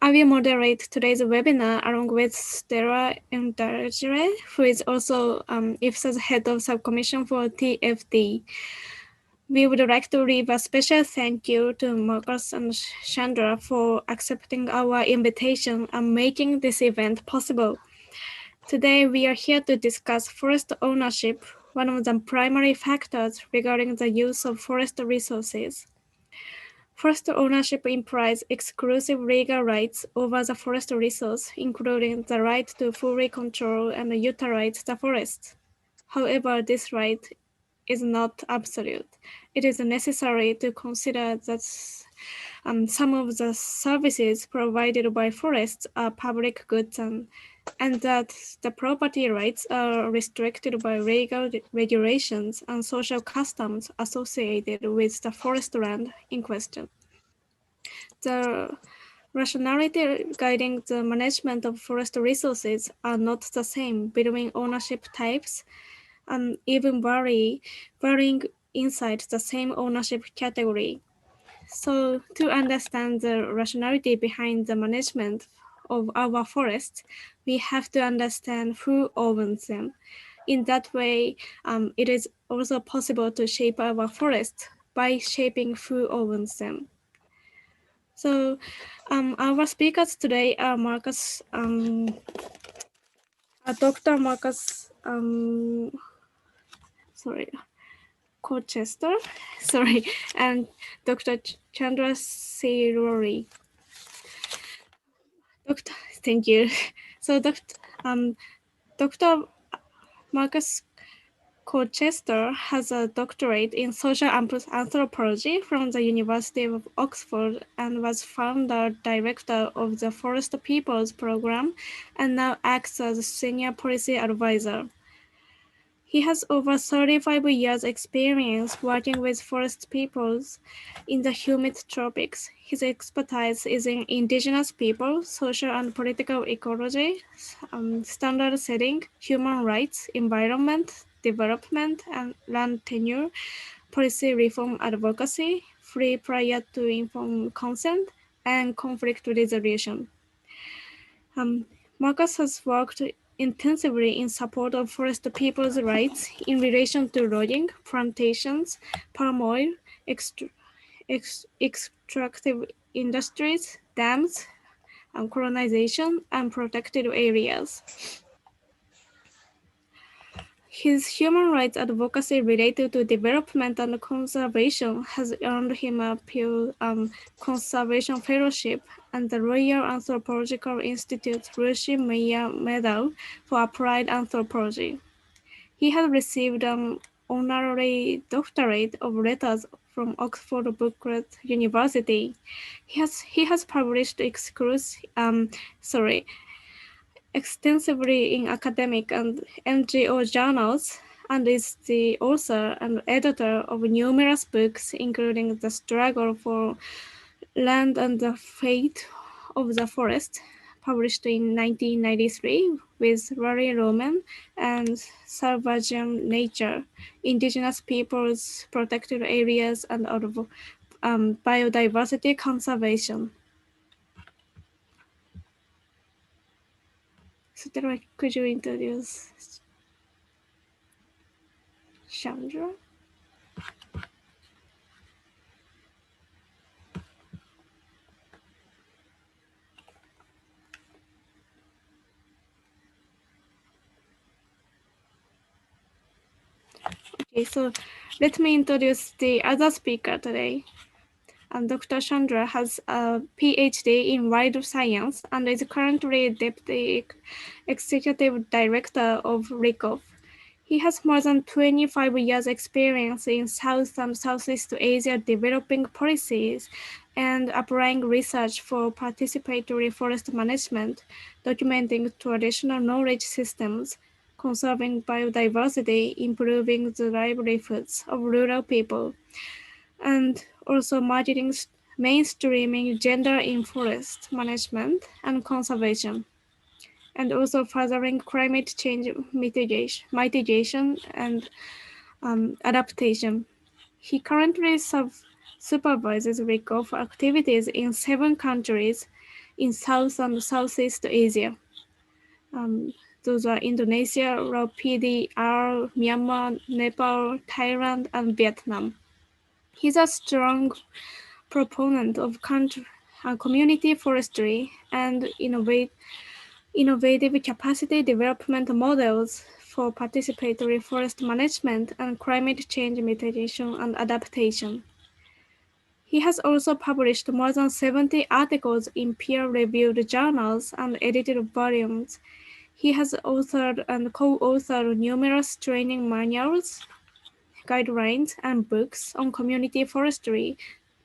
I will moderate today's webinar along with Stella Ndajire, who is also IFSA's head of subcommission for TFD. We would like to leave a special thank you to Marcus and Chandra for accepting our invitation and making this event possible. Today, we are here to discuss forest ownership, one of the primary factors regarding the use of forest resources. Forest ownership implies exclusive legal rights over the forest resource, including the right to fully control and utilize the forest. However, this right is not absolute. It is necessary to consider that some of the services provided by forests are public goods and that the property rights are restricted by legal regulations and social customs associated with the forest land in question. The rationality guiding the management of forest resources are not the same between ownership types and even varying inside the same ownership category. So to understand the rationality behind the management of our forests, we have to understand who owns them. In that way, it is also possible to shape our forests by shaping who owns them. So our speakers today are Dr. Marcus, Colchester, and Dr. Chandra Silori. Thank you. So Dr. Marcus Colchester has a doctorate in social anthropology from the University of Oxford and was founder director of the Forest Peoples Program and now acts as a senior policy advisor. He has over 35 years experience working with forest peoples in the humid tropics. His expertise is in indigenous people, social and political ecology, standard setting, human rights, environment, development, and land tenure, policy reform advocacy, free prior to informed consent, and conflict resolution. Marcus has worked intensively in support of forest people's rights in relation to logging, plantations, palm oil, extractive industries, dams, colonization, and protected areas. His human rights advocacy related to development and conservation has earned him a Pew Conservation Fellowship and the Royal Anthropological Institute's Lucy Meyer Medal for Applied Anthropology. He has received an honorary doctorate of letters from Oxford Brookes University. He has published extensively in academic and NGO journals and is the author and editor of numerous books, including The Struggle for Land and the Fate of the Forest, published in 1993 with Larry Roman, and Salvageum Nature, Indigenous Peoples, Protected Areas, and Biodiversity Conservation. So could you introduce Chandra? Okay, so let me introduce the other speaker today. Dr. Chandra has a PhD in wild science and is currently Deputy Executive Director of RECOFTC. He has more than 25 years experience in South and Southeast Asia developing policies and applying research for participatory forest management, documenting traditional knowledge systems, conserving biodiversity, improving the livelihoods of rural people, and also mainstreaming gender in forest management and conservation, and also furthering climate change mitigation and adaptation. He currently supervises RECOFTC activities in 7 countries, in South and Southeast Asia. Those are Indonesia, PDR, Myanmar, Nepal, Thailand, and Vietnam. He's a strong proponent of community forestry and innovative capacity development models for participatory forest management and climate change mitigation and adaptation. He has also published more than 70 articles in peer-reviewed journals and edited volumes. He has authored and co-authored numerous training manuals, guidelines, and books on community forestry,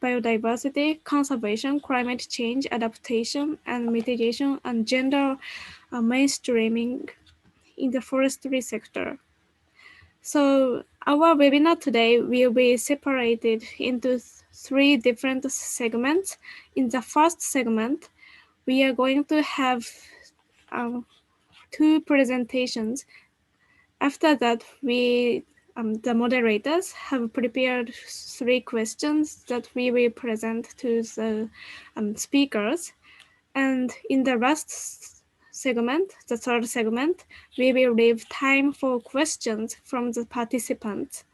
biodiversity, conservation, climate change, adaptation, and mitigation, and gender mainstreaming in the forestry sector. So our webinar today will be separated into 3 different segments. In the first segment, we are going to have 2 presentations. After that, the moderators have prepared 3 questions that we will present to the speakers. And in the last segment, the third segment, we will leave time for questions from the participants.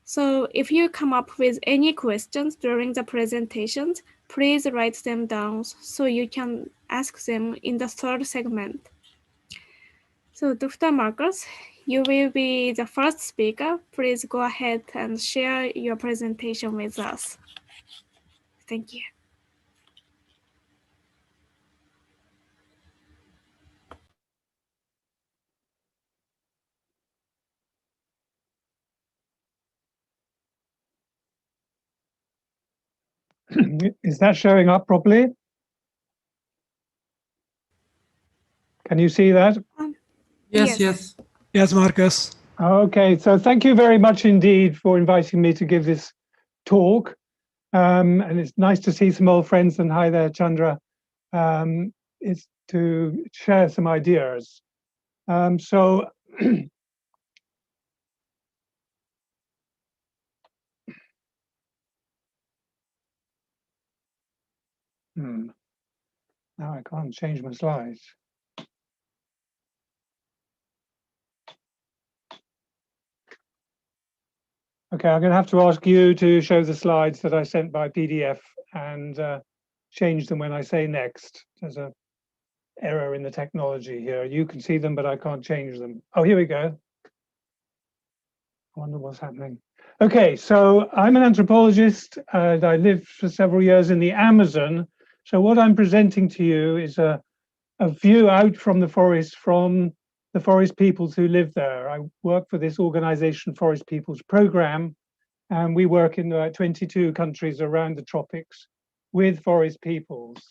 So if you come up with any questions during the presentations, please write them down so you can ask them in the third segment. So Dr. Marcus, you will be the first speaker. Please go ahead and share your presentation with us. Thank you. Is that showing up properly? Can you see that? Yes. Yes, Marcus. Okay, so thank you very much indeed for inviting me to give this talk. And it's nice to see some old friends, and hi there, Chandra. It's to share some ideas. Now I can't change my slides. Okay, I'm going to have to ask you to show the slides that I sent by PDF and change them when I say next. There's an error in the technology here. You can see them, but I can't change them. Oh, here we go. I wonder what's happening. Okay, so I'm an anthropologist and I lived for several years in the Amazon. So what I'm presenting to you is a view out from the forest peoples who live there. I work for this organization, Forest Peoples Program, and we work in 22 countries around the tropics with forest peoples.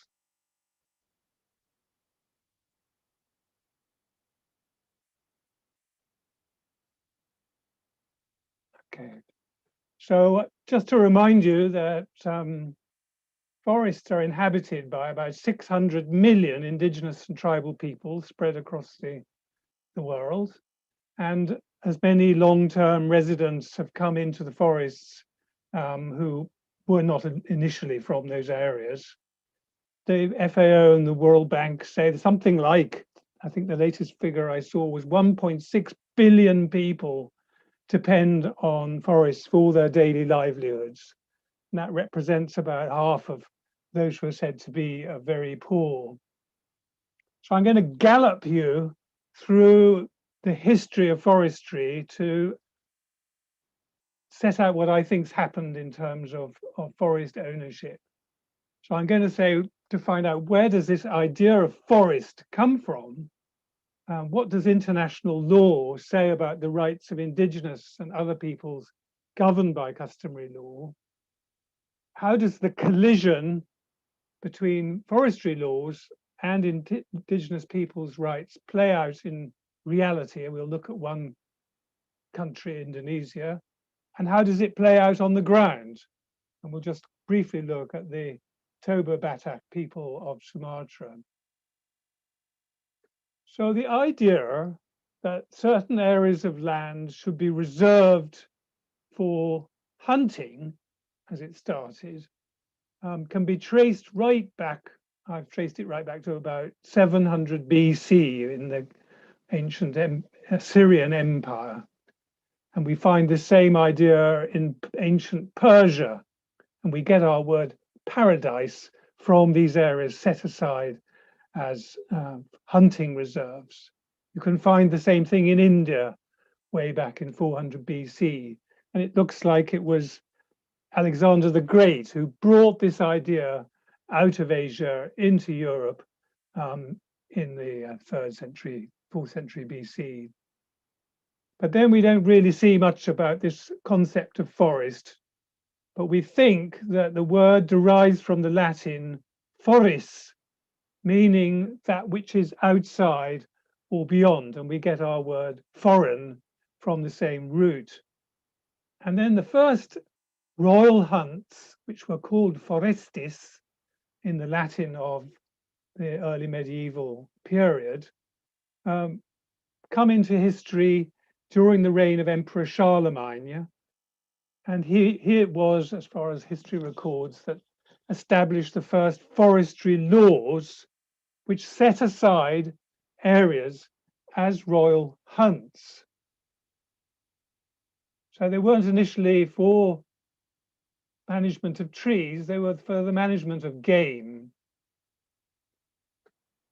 Okay, so just to remind you that forests are inhabited by about 600 million indigenous and tribal people spread across the world. And as many long-term residents have come into the forests who were not initially from those areas. The FAO and the World Bank say something like, I think the latest figure I saw was 1.6 billion people depend on forests for their daily livelihoods. And that represents about half of those who are said to be very poor. So I'm going to gallop you through the history of forestry to set out what I think's happened in terms of forest ownership. So I'm going to say, to find out where does this idea of forest come from? What does international law say about the rights of indigenous and other peoples governed by customary law? How does the collision between forestry laws and indigenous peoples' rights play out in reality? And we'll look at one country, Indonesia. And how does it play out on the ground? And we'll just briefly look at the Toba Batak people of Sumatra. So the idea that certain areas of land should be reserved for hunting, as it started, can be traced right back I've traced it right back to about 700 BC in the ancient Assyrian Empire. And we find the same idea in ancient Persia. And we get our word paradise from these areas set aside as hunting reserves. You can find the same thing in India way back in 400 BC. And it looks like it was Alexander the Great who brought this idea out of Asia into Europe in the 3rd century, 4th century BC. But then we don't really see much about this concept of forest, but we think that the word derives from the Latin foris, meaning that which is outside or beyond, and we get our word foreign from the same root. And then the first royal hunts, which were called forestis in the Latin of the early medieval period, come into history during the reign of Emperor Charlemagne. Yeah? And he it was, as far as history records, that established the first forestry laws which set aside areas as royal hunts. So they weren't initially for management of trees, they were for the management of game.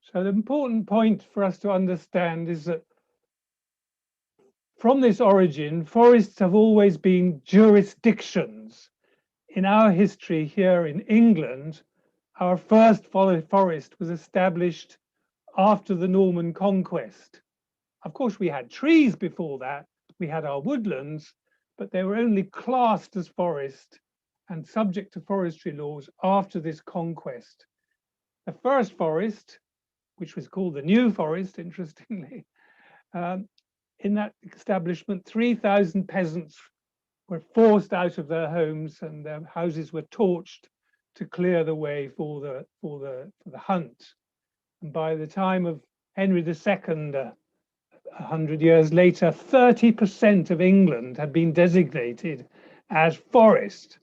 So the important point for us to understand is that from this origin, forests have always been jurisdictions. In our history here in England, our first forest was established after the Norman conquest. Of course, we had trees before that, we had our woodlands, but they were only classed as forest and subject to forestry laws after this conquest. The first forest, which was called the New Forest, interestingly, in that establishment, 3,000 peasants were forced out of their homes and their houses were torched to clear the way for the hunt. And by the time of Henry II, 100 years later, 30% of England had been designated as forest.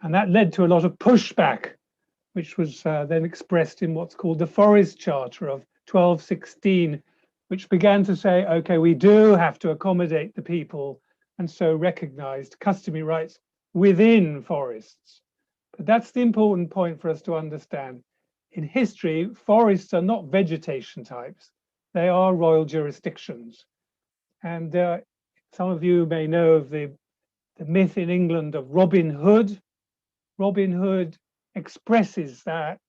And that led to a lot of pushback, which was then expressed in what's called the Forest Charter of 1216, which began to say, okay, we do have to accommodate the people, and so recognized customary rights within forests. But that's the important point for us to understand. In history, forests are not vegetation types. They are royal jurisdictions. And some of you may know of the myth in England of Robin Hood. Robin Hood expresses that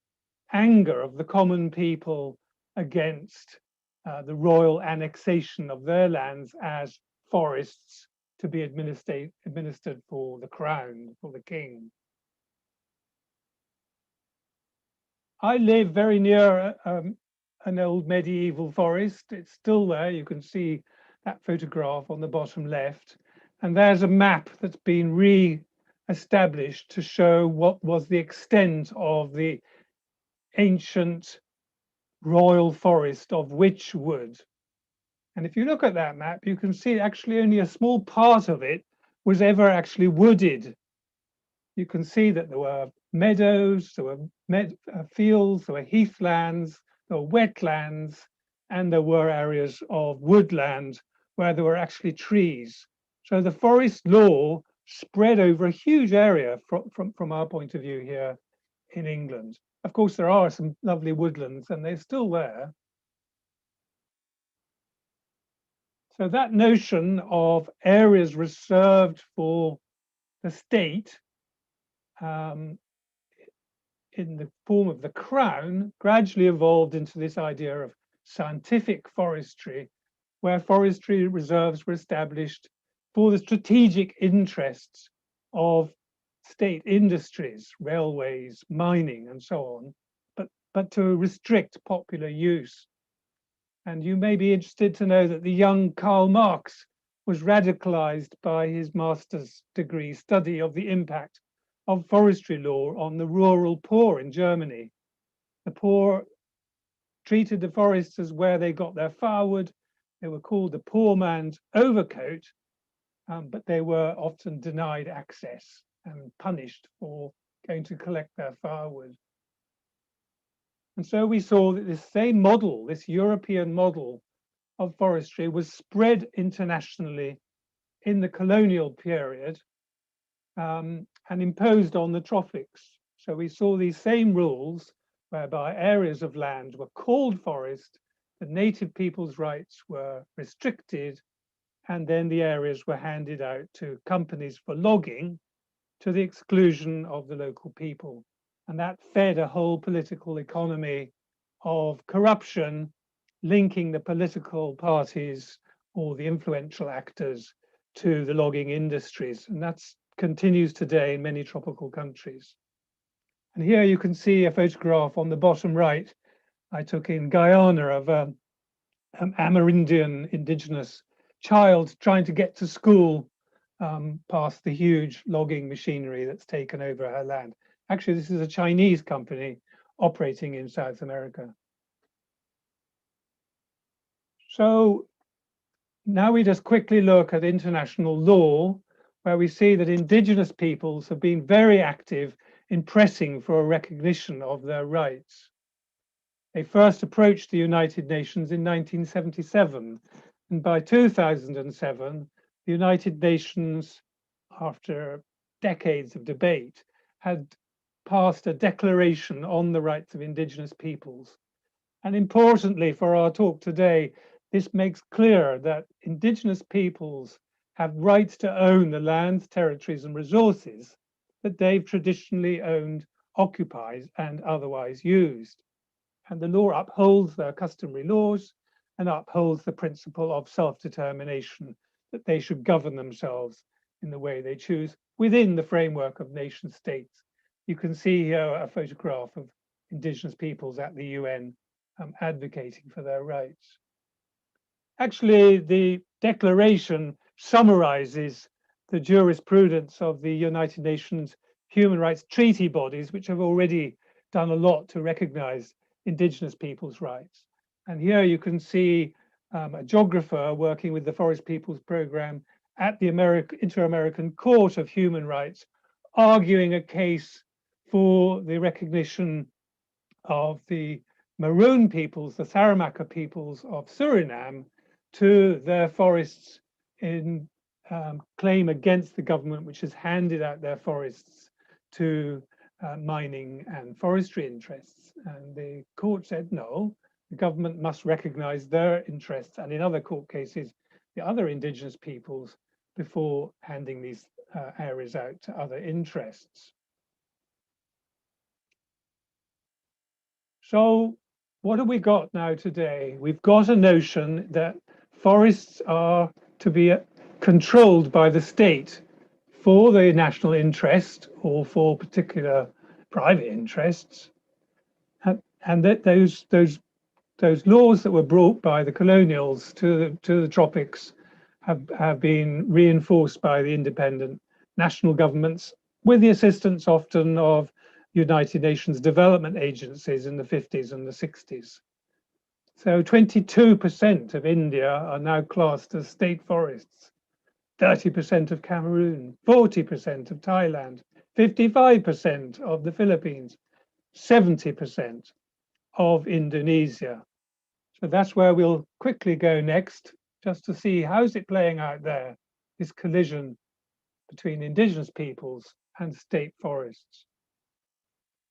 anger of the common people against the royal annexation of their lands as forests to be administered for the crown, for the king. I live very near an old medieval forest. It's still there. You can see that photograph on the bottom left. And there's a map that's been re-established to show what was the extent of the ancient royal forest of Wychwood. And if you look at that map, you can see actually only a small part of it was ever actually wooded. You can see that there were meadows, there were fields, there were heathlands, there were wetlands, and there were areas of woodland where there were actually trees. So the forest law spread over a huge area from our point of view here in England. Of course, there are some lovely woodlands and they're still there. So that notion of areas reserved for the state in the form of the crown gradually evolved into this idea of scientific forestry, where forestry reserves were established for the strategic interests of state industries, railways, mining, and so on, but to restrict popular use. And you may be interested to know that the young Karl Marx was radicalized by his master's degree study of the impact of forestry law on the rural poor in Germany. The poor treated the forests as where they got their firewood. They were called the poor man's overcoat, but they were often denied access and punished for going to collect their firewood. And so we saw that this same model, this European model of forestry, was spread internationally in the colonial period and imposed on the tropics. So we saw these same rules whereby areas of land were called forest, the native people's rights were restricted, and then the areas were handed out to companies for logging to the exclusion of the local people. And that fed a whole political economy of corruption, linking the political parties or the influential actors to the logging industries. And that continues today in many tropical countries. And here you can see a photograph on the bottom right I took in Guyana of an Amerindian indigenous child trying to get to school past the huge logging machinery that's taken over her land. Actually, this is a Chinese company operating in South America. So now we just quickly look at international law, where we see that indigenous peoples have been very active in pressing for a recognition of their rights. They first approached the United Nations in 1977, and by 2007, the United Nations, after decades of debate, had passed a declaration on the rights of indigenous peoples. And importantly for our talk today, this makes clear that indigenous peoples have rights to own the lands, territories, and resources that they've traditionally owned, occupied, and otherwise used. And the law upholds their customary laws and upholds the principle of self-determination, that they should govern themselves in the way they choose within the framework of nation states. You can see here a photograph of indigenous peoples at the UN advocating for their rights. Actually, the declaration summarizes the jurisprudence of the United Nations human rights treaty bodies, which have already done a lot to recognize indigenous people's rights. And here you can see a geographer working with the Forest Peoples Program at the Inter-American Court of Human Rights, arguing a case for the recognition of the Maroon peoples, the Saramacca peoples of Suriname, to their forests in claim against the government, which has handed out their forests to mining and forestry interests. And the court said, no, the government must recognize their interests, and in other court cases, the other indigenous peoples, before handing these areas out to other interests. So what have we got now today? We've got a notion that forests are to be controlled by the state for the national interest or for particular private interests, and that those laws that were brought by the colonials to the tropics have been reinforced by the independent national governments, with the assistance often of United Nations development agencies in the 50s and the 60s. So 22% of India are now classed as state forests, 30% of Cameroon, 40% of Thailand, 55% of the Philippines, 70% of Indonesia. So that's where we'll quickly go next, just to see how's it playing out there, this collision between indigenous peoples and state forests.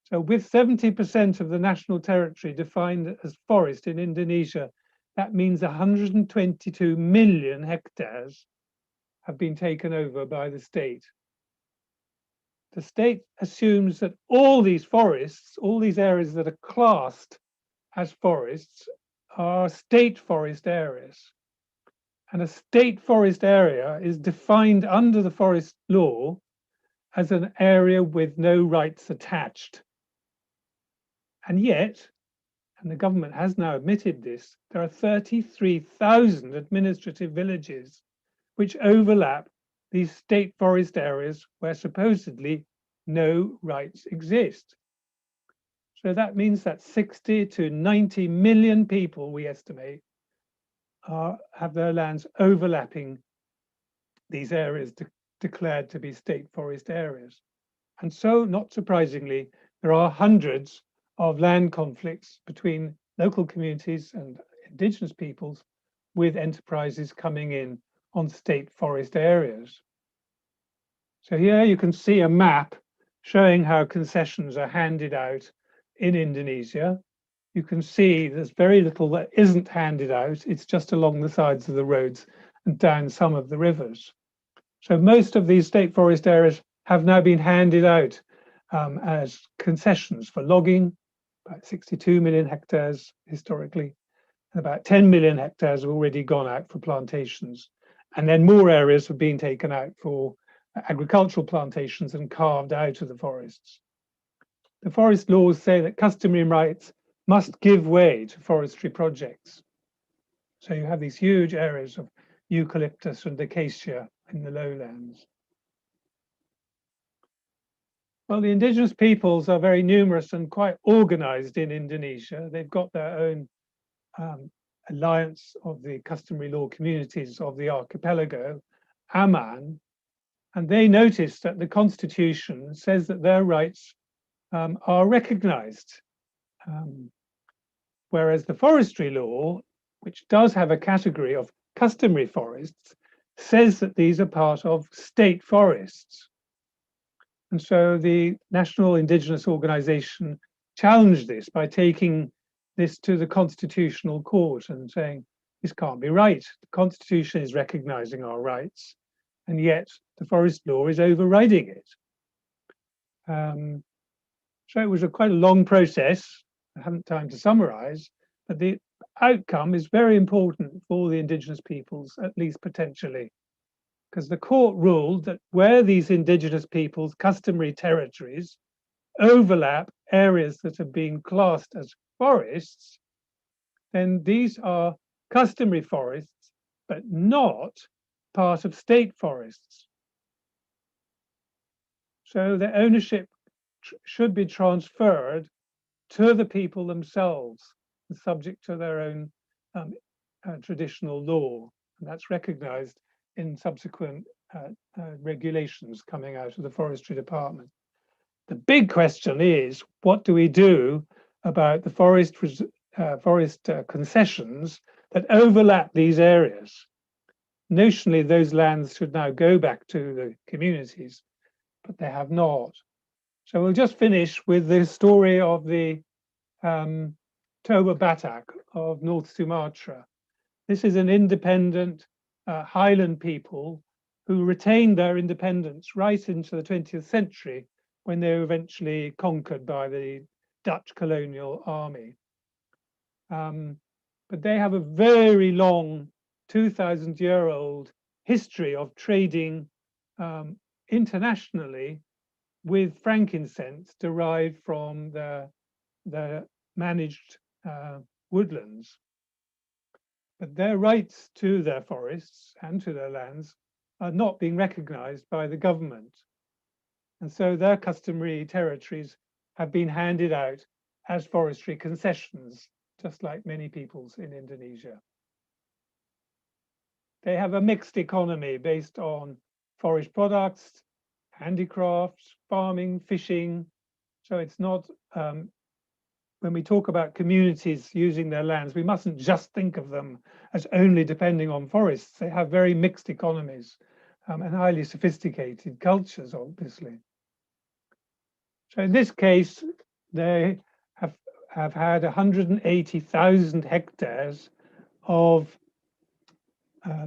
So with 70% of the national territory defined as forest in Indonesia, that means 122 million hectares have been taken over by the state. The state assumes that all these forests, all these areas that are classed as forests, are state forest areas. And a state forest area is defined under the forest law as an area with no rights attached. And yet, and the government has now admitted this, there are 33,000 administrative villages which overlap these state forest areas where supposedly no rights exist. So that means that 60 to 90 million people, we estimate, have their lands overlapping these areas declared to be state forest areas. And so, not surprisingly, there are hundreds of land conflicts between local communities and indigenous peoples with enterprises coming in on state forest areas. So here you can see a map showing how concessions are handed out in Indonesia. You can see there's very little that isn't handed out. It's just along the sides of the roads and down some of the rivers. So most of these state forest areas have now been handed out as concessions for logging, about 62 million hectares historically, and about 10 million hectares have already gone out for plantations. And then more areas have been taken out for agricultural plantations and carved out of the forests. The forest laws say that customary rights must give way to forestry projects. So you have these huge areas of eucalyptus and acacia in the lowlands. Well, the indigenous peoples are very numerous and quite organized in Indonesia. They've got their own alliance of the customary law communities of the archipelago, AMAN, and they noticed that the constitution says that their rights are recognized. Whereas the forestry law, which does have a category of customary forests, says that these are part of state forests. And so the National Indigenous Organization challenged this by taking this to the Constitutional Court and saying, this can't be right. The Constitution is recognizing our rights, and yet the forest law is overriding it. So it was quite a long process. I haven't time to summarize, but the outcome is very important for the indigenous peoples, at least potentially, because the court ruled that where these indigenous peoples' customary territories overlap areas that are being classed as forests, then these are customary forests, but not part of state forests. So the ownership should be transferred to the people themselves, subject to their own traditional law. And that's recognized in subsequent regulations coming out of the Forestry Department. The big question is, what do we do about the forest concessions that overlap these areas? Notionally, those lands should now go back to the communities, but they have not. So we'll just finish with the story of the Toba Batak of North Sumatra. This is an independent highland people who retained their independence right into the 20th century when they were eventually conquered by the Dutch colonial army. But they have a very long 2,000-year-old history of trading internationally with frankincense derived from the managed woodlands. But their rights to their forests and to their lands are not being recognized by the government. And so their customary territories have been handed out as forestry concessions, just like many peoples in Indonesia. They have a mixed economy based on forest products, handicrafts, farming, fishing. So it's not, when we talk about communities using their lands, we mustn't just think of them as only depending on forests. They have very mixed economies and highly sophisticated cultures, obviously. So in this case, they have had 180,000 hectares of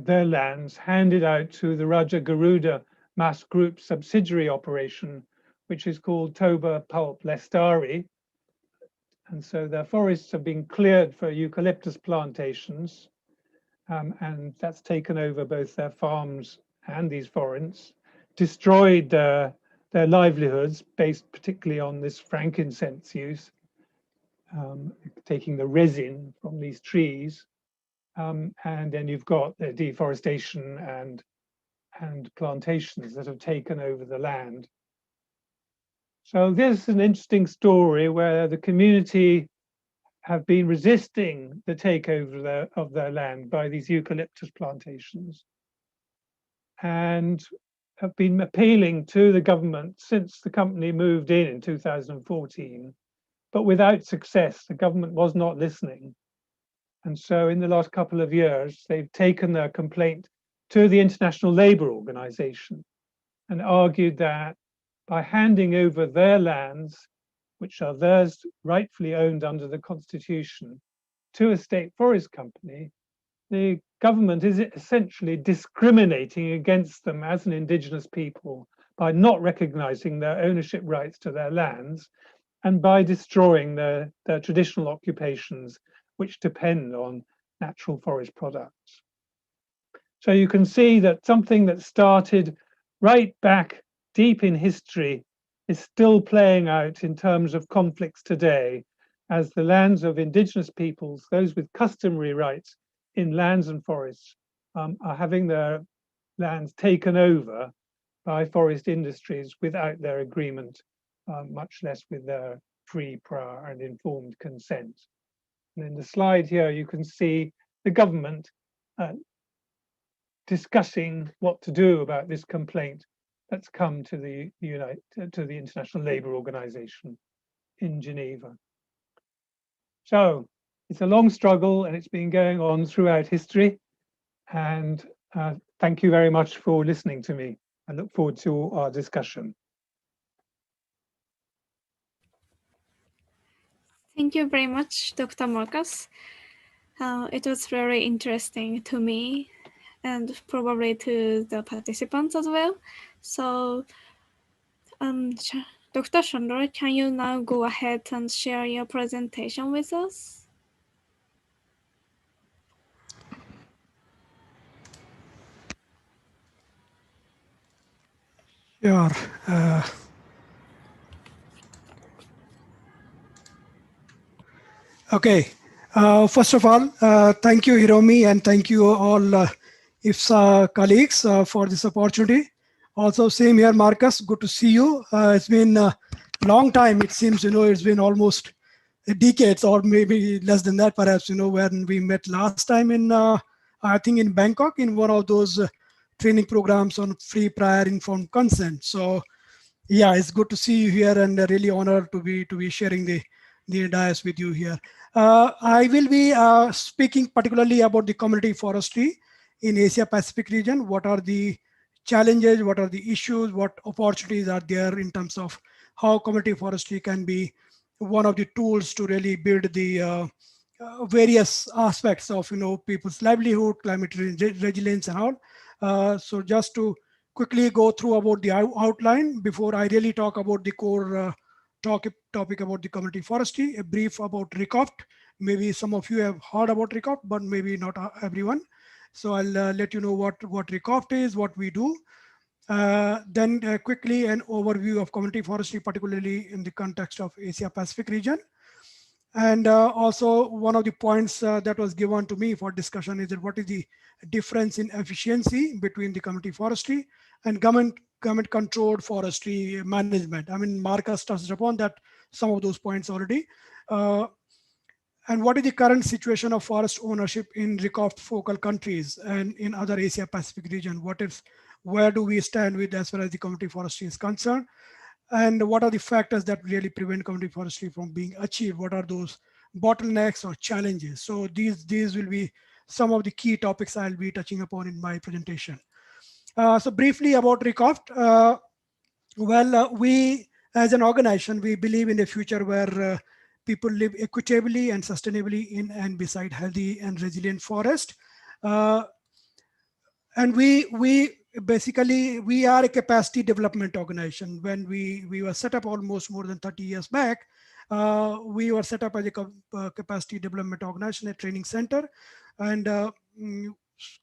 their lands handed out to the Raja Garuda Mas Group subsidiary operation, which is called Toba Pulp Lestari. And so their forests have been cleared for eucalyptus plantations, and that's taken over both their farms and these forests, destroyed their livelihoods based particularly on this frankincense use, taking the resin from these trees. And then you've got the deforestation and plantations that have taken over the land. So this is an interesting story where the community have been resisting the takeover of their land by these eucalyptus plantations and have been appealing to the government since the company moved in 2014, but without success. The government was not listening. And so in the last couple of years, they've taken their complaint to the International Labour Organization and argued that by handing over their lands, which are theirs rightfully owned under the Constitution, to a state forest company, the government is essentially discriminating against them as an indigenous people by not recognizing their ownership rights to their lands and by destroying their traditional occupations, which depend on natural forest products. So you can see that something that started right back deep in history is still playing out in terms of conflicts today, as the lands of indigenous peoples, those with customary rights in lands and forests, are having their lands taken over by forest industries without their agreement, much less with their free, prior and informed consent. And in the slide here, you can see the government discussing what to do about this complaint that's come to the International Labour Organization in Geneva. So it's a long struggle and it's been going on throughout history. And thank you very much for listening to me. I look forward to our discussion. Thank you very much, Dr. Marcus. It was very interesting to me and probably to the participants as well. So, Dr. Chandra, can you now go ahead and share your presentation with us? Sure. Okay. First of all, thank you, Hiromi, and thank you all IFSA colleagues for this opportunity. Also, same here, Marcus. Good to see you. It's been a long time. It seems, it's been almost decades or maybe less than that, perhaps, when we met last time in, I think in Bangkok, in one of those training programs on free, prior, informed consent. So yeah, it's good to see you here and really honored to be sharing the dais with you here. I will be speaking particularly about the community forestry in Asia Pacific region. What are the challenges, what are the issues, what opportunities are there in terms of how community forestry can be one of the tools to really build the various aspects of people's livelihood, climate resilience and all. So just to quickly go through about the outline before I really talk about the core topic about the community forestry, a brief about RECOFT. Maybe some of you have heard about RECOFT, but maybe not everyone. So I'll let you know what RECOFT is, what we do. Then quickly an overview of community forestry, particularly in the context of Asia Pacific region. And also one of the points that was given to me for discussion is that what is the difference in efficiency between the community forestry and government controlled forestry management. I mean, Marcus touched upon that, some of those points already. And what is the current situation of forest ownership in RECOFT focal countries and in other Asia Pacific region? Where do we stand with as far as the community forestry is concerned? And what are the factors that really prevent community forestry from being achieved? What are those bottlenecks or challenges? So these will be some of the key topics I'll be touching upon in my presentation. So briefly about RECOFT. We as an organization, we believe in a future where people live equitably and sustainably in and beside healthy and resilient forest. And we basically, we are a capacity development organization. When we were set up almost more than 30 years back, we were set up as a capacity development organization, a training center. And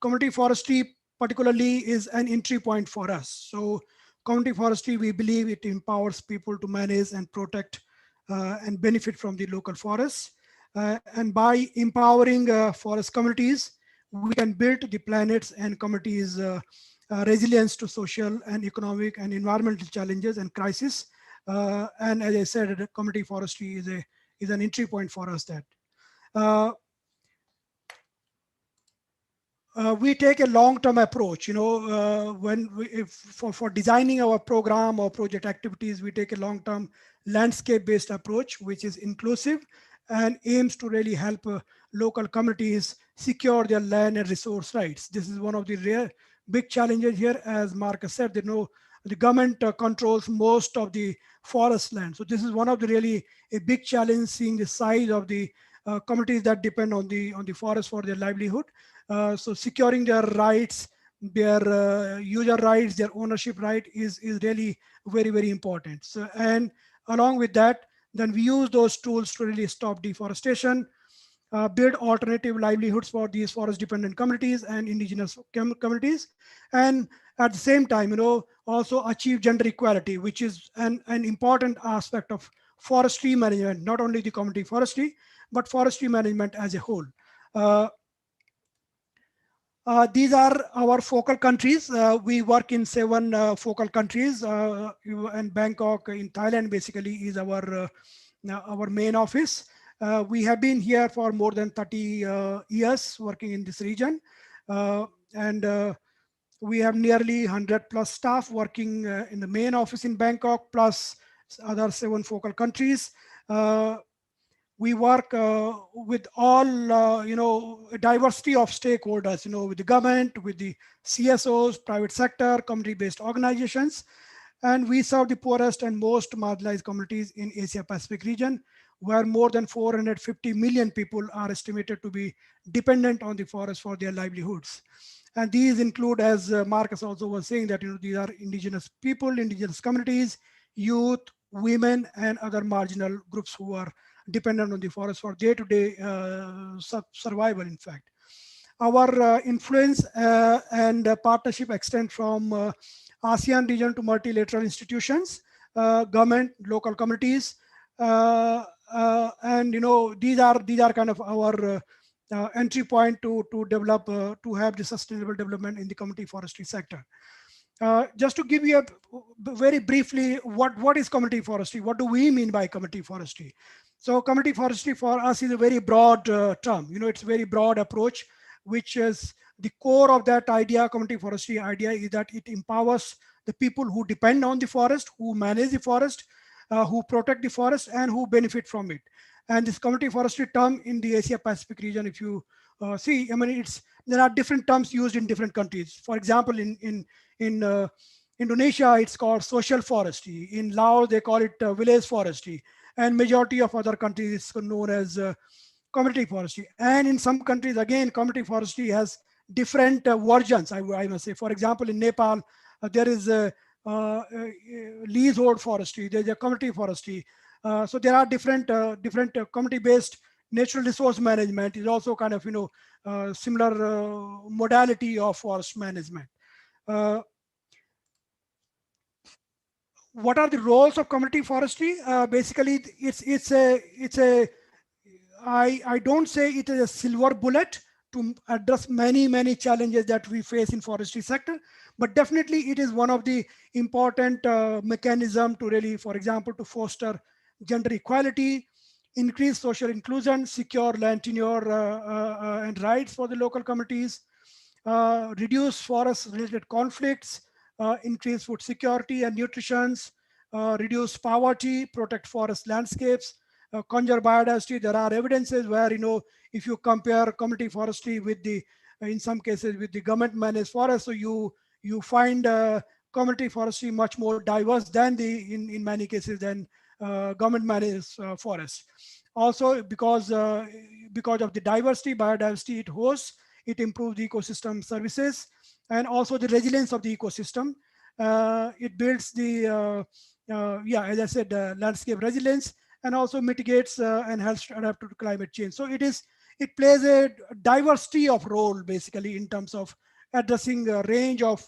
community forestry particularly is an entry point for us. So community forestry, we believe it empowers people to manage and protect and benefit from the local forests. And by empowering forest communities, we can build the planet's and communities' resilience to social and economic and environmental challenges and crises. And as I said, community forestry is an entry point for us. That we take a long-term approach. When for designing our program or project activities, we take a long-term landscape-based approach, which is inclusive and aims to really help local communities secure their land and resource rights. This is one of the rare big challenges here. As Marcus said, the government controls most of the forest land. So this is one of the really a big challenge, seeing the size of the communities that depend on the forest for their livelihood. So securing their rights, their user rights, their ownership right is really very, very important. So, and along with that, then we use those tools to really stop deforestation, build alternative livelihoods for these forest dependent communities and indigenous communities. And at the same time, also achieve gender equality, which is an important aspect of forestry management, not only the community forestry, but forestry management as a whole. These are our focal countries. We work in 7 focal countries, and Bangkok in Thailand basically is our main office. We have been here for more than 30 years working in this region. And we have nearly 100+ staff working in the main office in Bangkok, plus other 7 focal countries. We work with all, a diversity of stakeholders, with the government, with the CSOs, private sector, community-based organizations. And we serve the poorest and most marginalized communities in Asia Pacific region, where more than 450 million people are estimated to be dependent on the forest for their livelihoods. And these include, as Marcus also was saying, that these are indigenous people, indigenous communities, youth, women, and other marginal groups who are dependent on the forest for day-to-day survival, in fact. Our influence and partnership extend from ASEAN region to multilateral institutions, government, local communities, and these are kind of our entry point to develop to have the sustainable development in the community forestry sector. Just to give you very briefly, what is community forestry? What do we mean by community forestry? So community forestry for us is a very broad term. It's a very broad approach, which is the core of that idea. Community forestry idea is that it empowers the people who depend on the forest, who manage the forest, who protect the forest, and who benefit from it. And this community forestry term in the Asia Pacific region, if you see, there are different terms used in different countries. For example, in Indonesia, it's called social forestry. In Laos, they call it village forestry. And majority of other countries is known as community forestry. And in some countries, again, community forestry has different versions, I must say. For example, in Nepal, there is a leasehold forestry, there's a community forestry. So there are different community-based natural resource management is also kind of, similar modality of forest management. What are the roles of community forestry? Basically, I don't say it is a silver bullet to address many challenges that we face in forestry sector, but definitely it is one of the important mechanism to really, for example, to foster gender equality, increase social inclusion, secure land tenure and rights for the local communities, reduce forest-related conflicts, increase food security and nutrition, reduce poverty, protect forest landscapes, conserve biodiversity. There are evidences where, if you compare community forestry with the, in some cases, with the government managed forest, so you find community forestry much more diverse than in many cases than government managed forest. Also, because of the biodiversity it hosts, it improves the ecosystem services and also the resilience of the ecosystem. It builds the, as I said, landscape resilience, and also mitigates and helps to adapt to climate change. So it plays a diversity of role basically in terms of addressing a range of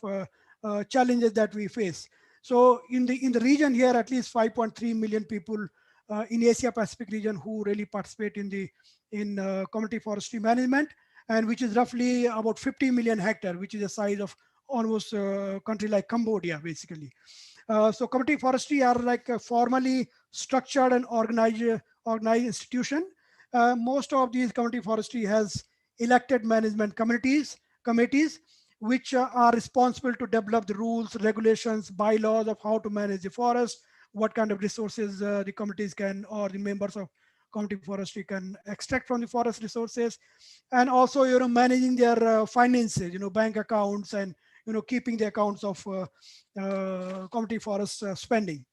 challenges that we face. So in the region here, at least 5.3 million people in Asia Pacific region who really participate in community forestry management, and which is roughly about 50 million hectare, which is the size of almost a country like Cambodia, basically. So community forestry are like a formally structured and organized institution. Most of these community forestry has elected management committees committees, which are responsible to develop the rules, regulations, bylaws of how to manage the forest, what kind of resources the committees can, or the members of community forestry can extract from the forest resources, and also, managing their finances, bank accounts, and, keeping the accounts of community forest spending.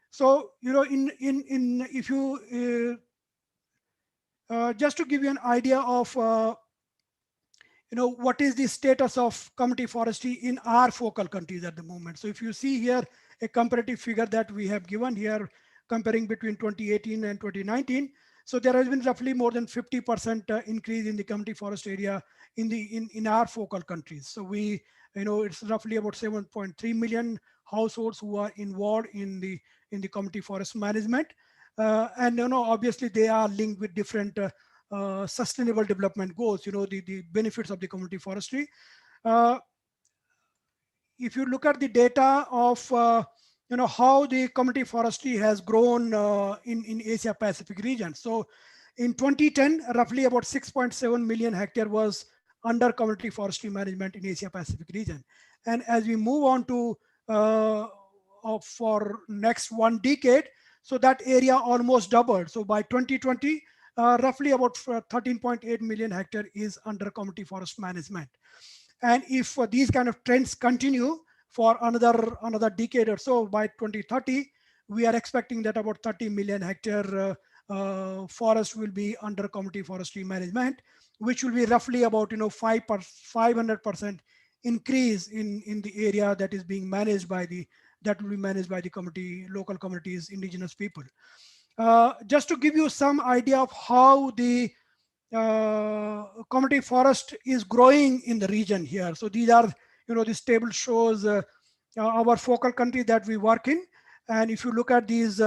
So, in if you just to give you an idea of what is the status of community forestry in our focal countries at the moment. So if you see here a comparative figure that we have given here, comparing between 2018 and 2019. So there has been roughly more than 50% increase in the community forest area in our focal countries. So we, it's roughly about 7.3 million households who are involved in the community forest management. And obviously they are linked with different sustainable development goals, the benefits of the community forestry. If you look at the data of how the community forestry has grown in Asia Pacific region. So in 2010, roughly about 6.7 million hectare was under community forestry management in Asia Pacific region. And as we move on to for next 1 decade, so that area almost doubled. So by 2020, roughly about 13.8 million hectare is under community forest management. And if these kind of trends continue for another decade or so, by 2030, we are expecting that about 30 million hectare forest will be under community forestry management, which will be roughly about 500% increase in the area that is being managed by the community, local communities, indigenous people. Just to give you some idea of how the community forest is growing in the region here. So these are, this table shows our focal country that we work in. And if you look at these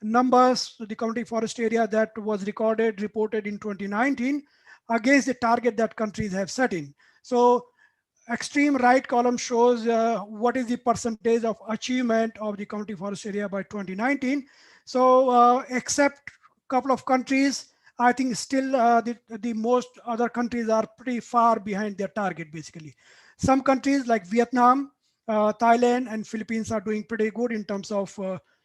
numbers, the community forest area that was reported in 2019 against the target that countries have set in. So extreme right column shows what is the percentage of achievement of the community forest area by 2019. So except a couple of countries, I think still the most other countries are pretty far behind their target basically. Some countries like Vietnam, Thailand, and Philippines are doing pretty good in terms of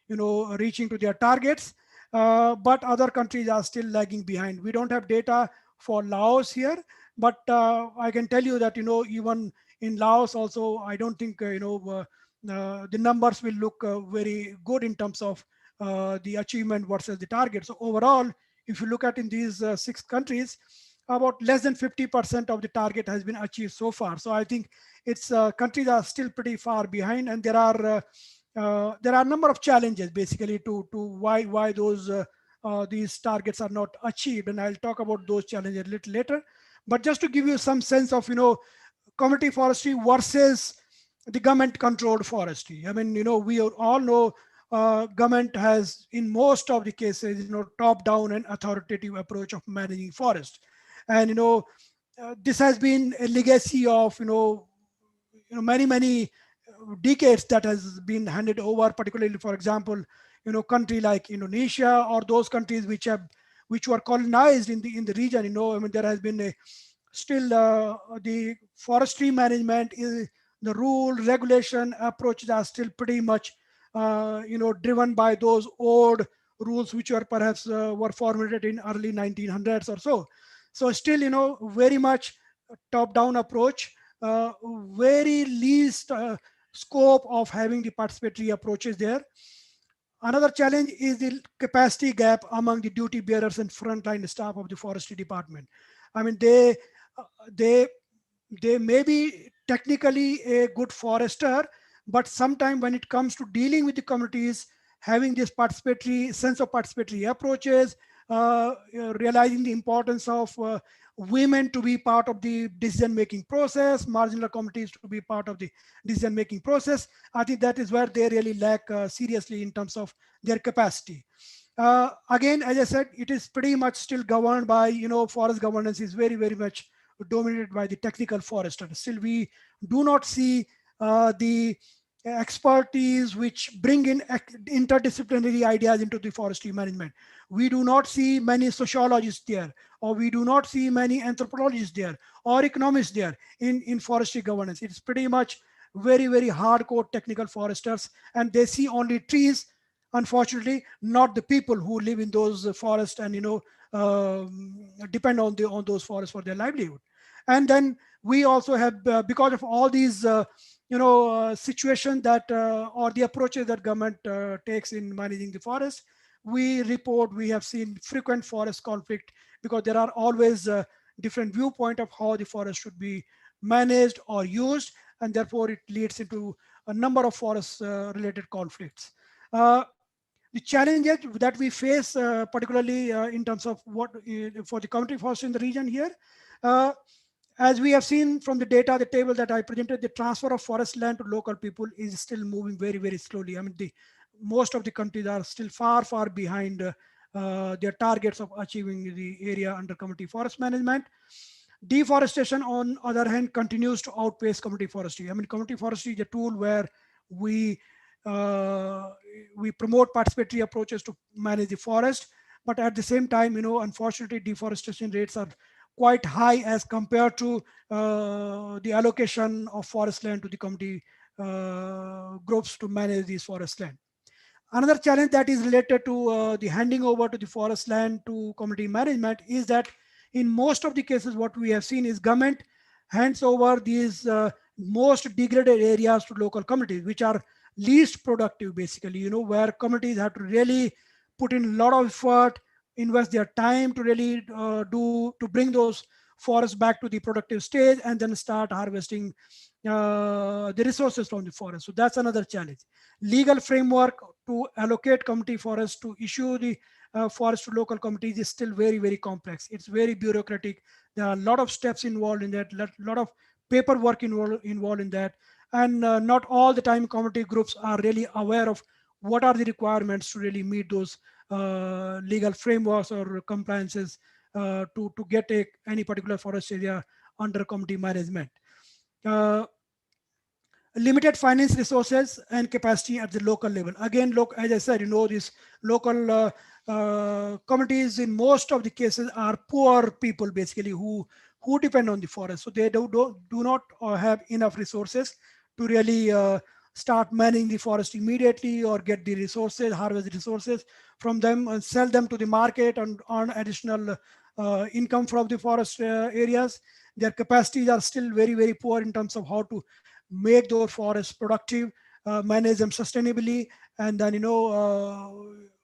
reaching to their targets, but other countries are still lagging behind. We don't have data for Laos here, but I can tell you that even in Laos also, I don't think the numbers will look very good in terms of the achievement versus the target. So overall, if you look at in these 6 countries, about less than 50% of the target has been achieved so far. So I think it's countries are still pretty far behind, and there are a number of challenges basically to why those these targets are not achieved, and I'll talk about those challenges a little later. But just to give you some sense of community forestry versus the government controlled forestry. I mean, we all know government has in most of the cases top down and authoritative approach of managing forest, and this has been a legacy of many decades that has been handed over, particularly for example country like Indonesia or those countries which were colonized in the region. I mean, there has been a still the forestry management is the rule regulation approaches are still pretty much driven by those old rules which were perhaps were formulated in early 1900s or so. So still very much top-down approach, very least scope of having the participatory approaches there. Another challenge is the capacity gap among the duty bearers and frontline staff of the forestry department. I mean, they may be technically a good forester, but sometimes when it comes to dealing with the communities, having this participatory sense of participatory approaches, realizing the importance of women to be part of the decision-making process, marginal communities to be part of the decision-making process, I think that is where they really lack seriously in terms of their capacity. Again, as I said, it is pretty much still governed by, forest governance is very, very much dominated by the technical forester. Still, we do not see the expertise which bring in interdisciplinary ideas into the forestry management. We do not see many sociologists there, or we do not see many anthropologists there, or economists there in forestry governance. It's pretty much very, very hardcore technical foresters, and they see only trees, unfortunately, not the people who live in those forests and depend on those forests for their livelihood. And then we also have, because of all these situation that or the approaches that government takes in managing the forest, we have seen frequent forest conflict, because there are always different viewpoint of how the forest should be managed or used, and therefore it leads into a number of forest related conflicts. The challenges that we face, particularly in terms of what for the community forest in the region here, as we have seen from the data, the table that I presented, the transfer of forest land to local people is still moving very, very slowly. I mean, most of the countries are still far, far behind their targets of achieving the area under community forest management. Deforestation, on other hand, continues to outpace community forestry. I mean, community forestry is a tool where we promote participatory approaches to manage the forest, but at the same time, unfortunately, deforestation rates are quite high as compared to the allocation of forest land to the community groups to manage these forest land. Another challenge that is related to the handing over to the forest land to community management is that in most of the cases, what we have seen is government hands over these most degraded areas to local communities, which are least productive, basically, where communities have to really put in a lot of effort, invest their time to really to bring those forests back to the productive stage, and then start harvesting the resources from the forest. So that's another challenge. Legal framework to allocate community forests, to issue the forest to local communities, is still very, very complex. It's very bureaucratic. There are a lot of steps involved in that, a lot of paperwork involved in that. And not all the time community groups are really aware of what are the requirements to really meet those legal frameworks or compliances to get any particular forest area under community management. Limited finance resources and capacity at the local level. Again, look, as I said, these local communities in most of the cases are poor people, basically, who depend on the forest. So they do not have enough resources to really start managing the forest immediately, or get the resources, harvest the resources from them and sell them to the market and earn additional income from the forest areas. Their capacities are still very, very poor in terms of how to make those forests productive, manage them sustainably. And then,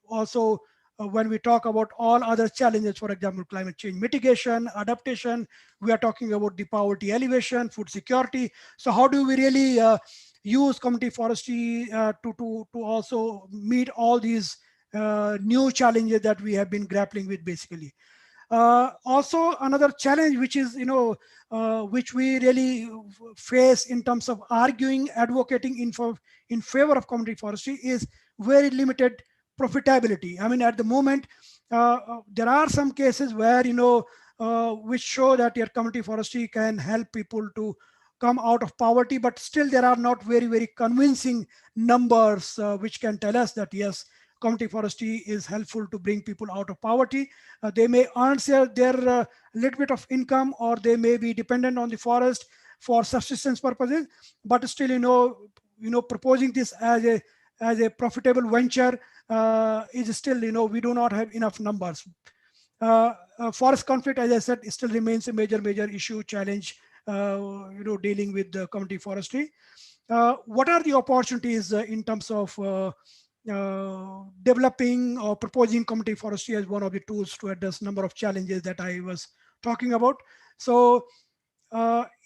also when we talk about all other challenges, for example, climate change mitigation, adaptation, we are talking about the poverty elevation, food security. So how do we really use community forestry to also meet all these new challenges that we have been grappling with, basically? Also, another challenge, which is, which we really face in terms of arguing, advocating in favor of community forestry, is very limited profitability. I mean, at the moment, there are some cases where, which show that your community forestry can help people to come out of poverty, but still there are not very, very convincing numbers which can tell us that, yes, community forestry is helpful to bring people out of poverty. They may earn their little bit of income, or they may be dependent on the forest for subsistence purposes, but still, proposing this as a profitable venture is still, we do not have enough numbers. Forest conflict, as I said, still remains a major issue, challenge, dealing with the community forestry. What are the opportunities in terms of developing or proposing community forestry as one of the tools to address number of challenges that I was talking about? So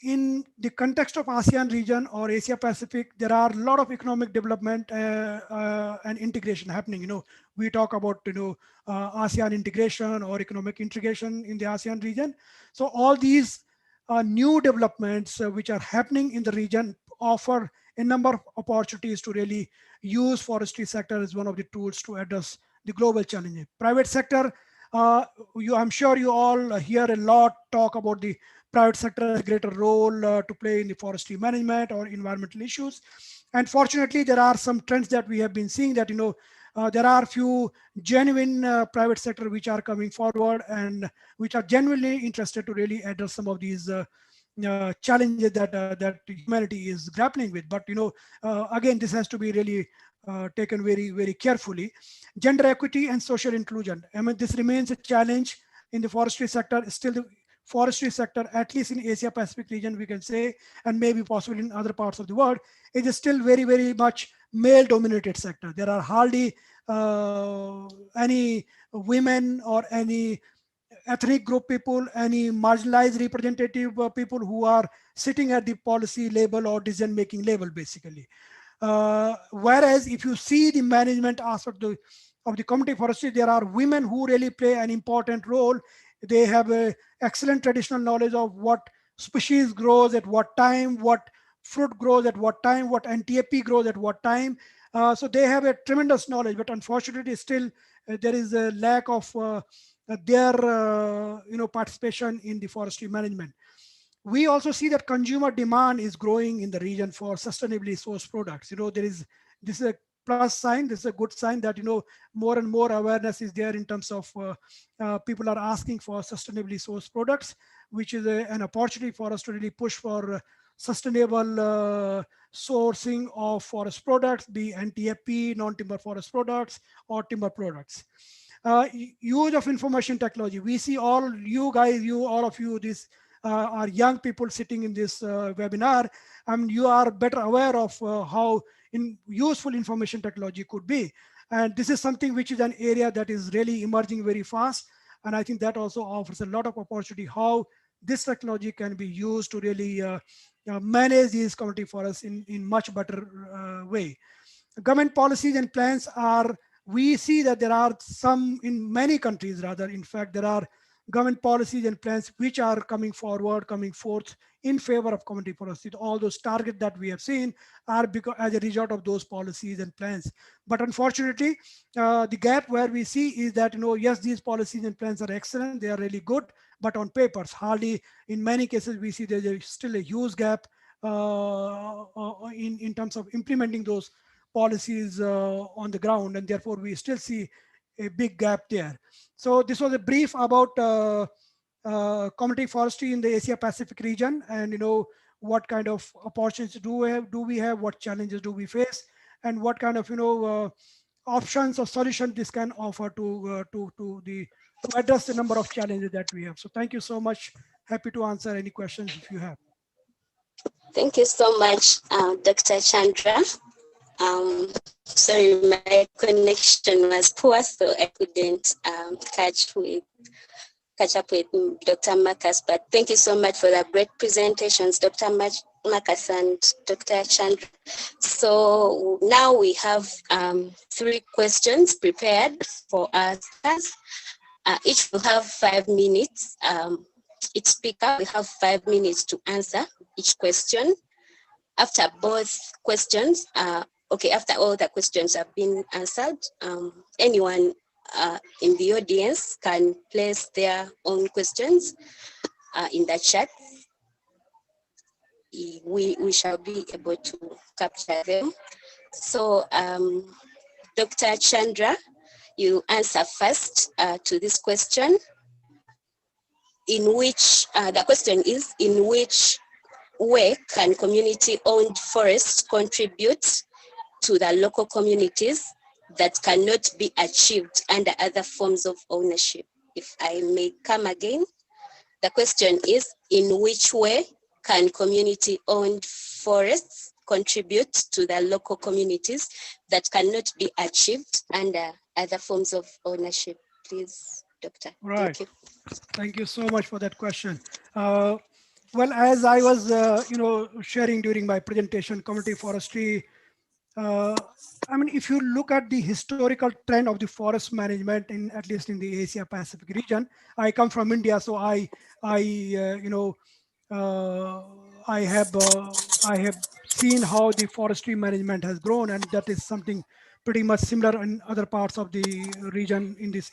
in the context of ASEAN region or Asia Pacific, there are a lot of economic development and integration happening. We talk about ASEAN integration or economic integration in the ASEAN region. So all these new developments which are happening in the region offer a number of opportunities to really use forestry sector as one of the tools to address the global challenges. Private sector, I'm sure you all hear a lot talk about the private sector has a greater role to play in the forestry management or environmental issues. And fortunately, there are some trends that we have been seeing that, there are few genuine private sector which are coming forward and which are genuinely interested to really address some of these challenges that humanity is grappling with. But again, this has to be really taken very, very carefully. Gender equity and social inclusion. I mean, this remains a challenge in the forestry sector. Still, the forestry sector, at least in Asia Pacific region, we can say, and maybe possibly in other parts of the world, it is still very, very much male dominated sector. There are hardly any women or any ethnic group people, any marginalized representative people who are sitting at the policy level or decision making level, basically. Whereas if you see the management aspect of the community forestry, there are women who really play an important role. They have a excellent traditional knowledge of what species grows at what time, what fruit grows at what time, what NTAP grows at what time. So they have a tremendous knowledge, but unfortunately still there is a lack of their participation in the forestry management. We also see that consumer demand is growing in the region for sustainably sourced products. This is a plus sign. This is a good sign that more and more awareness is there in terms of people are asking for sustainably sourced products, which is an opportunity for us to really push for sustainable sourcing of forest products, be NTFP, non-timber forest products, or timber products. Use of information technology. We see all you guys, all of you, this are young people sitting in this webinar, and you are better aware of how useful information technology could be. And this is something which is an area that is really emerging very fast. And I think that also offers a lot of opportunity how this technology can be used to really manage these community forests in much better way. Government policies and plans are, we see that there are some in many countries, rather, in fact, there are government policies and plans which are coming forth in favor of community forestry. All those targets that we have seen are because as a result of those policies and plans. But unfortunately, the gap where we see is that, yes, these policies and plans are excellent, they are really good, but on papers, hardly in many cases, we see there's still a huge gap in terms of implementing those policies on the ground, and therefore we still see a big gap there. So this was a brief about community forestry in the Asia Pacific region, and what kind of opportunities do we have, what challenges do we face, and what kind of options or solutions this can offer to address the number of challenges that we have. So thank you so much. Happy to answer any questions if you have. Thank you so much, Dr. Chandra. Sorry, my connection was poor, so I couldn't catch up with Dr. Marcus, but thank you so much for the great presentations, Dr. Marcus and Dr. Chandra. So now we have 3 questions prepared for us. Each will have 5 minutes. Each speaker will have 5 minutes to answer each question. After both questions, after all the questions have been answered, anyone in the audience can place their own questions in the chat. We shall be able to capture them. So, Dr. Chandra, you answer first to this question. The question is, in which way can community-owned forests contribute to the local communities that cannot be achieved under other forms of ownership? If I may come again, the question is, in which way can community-owned forests contribute to the local communities that cannot be achieved under other forms of ownership? Please, Doctor. Right. Thank you. Thank you so much for that question. Well, as I was, sharing during my presentation, community forestry, I mean, if you look at the historical trend of the forest management at least in the Asia Pacific region, I come from India, so I have seen how the forestry management has grown, and that is something pretty much similar in other parts of the region in this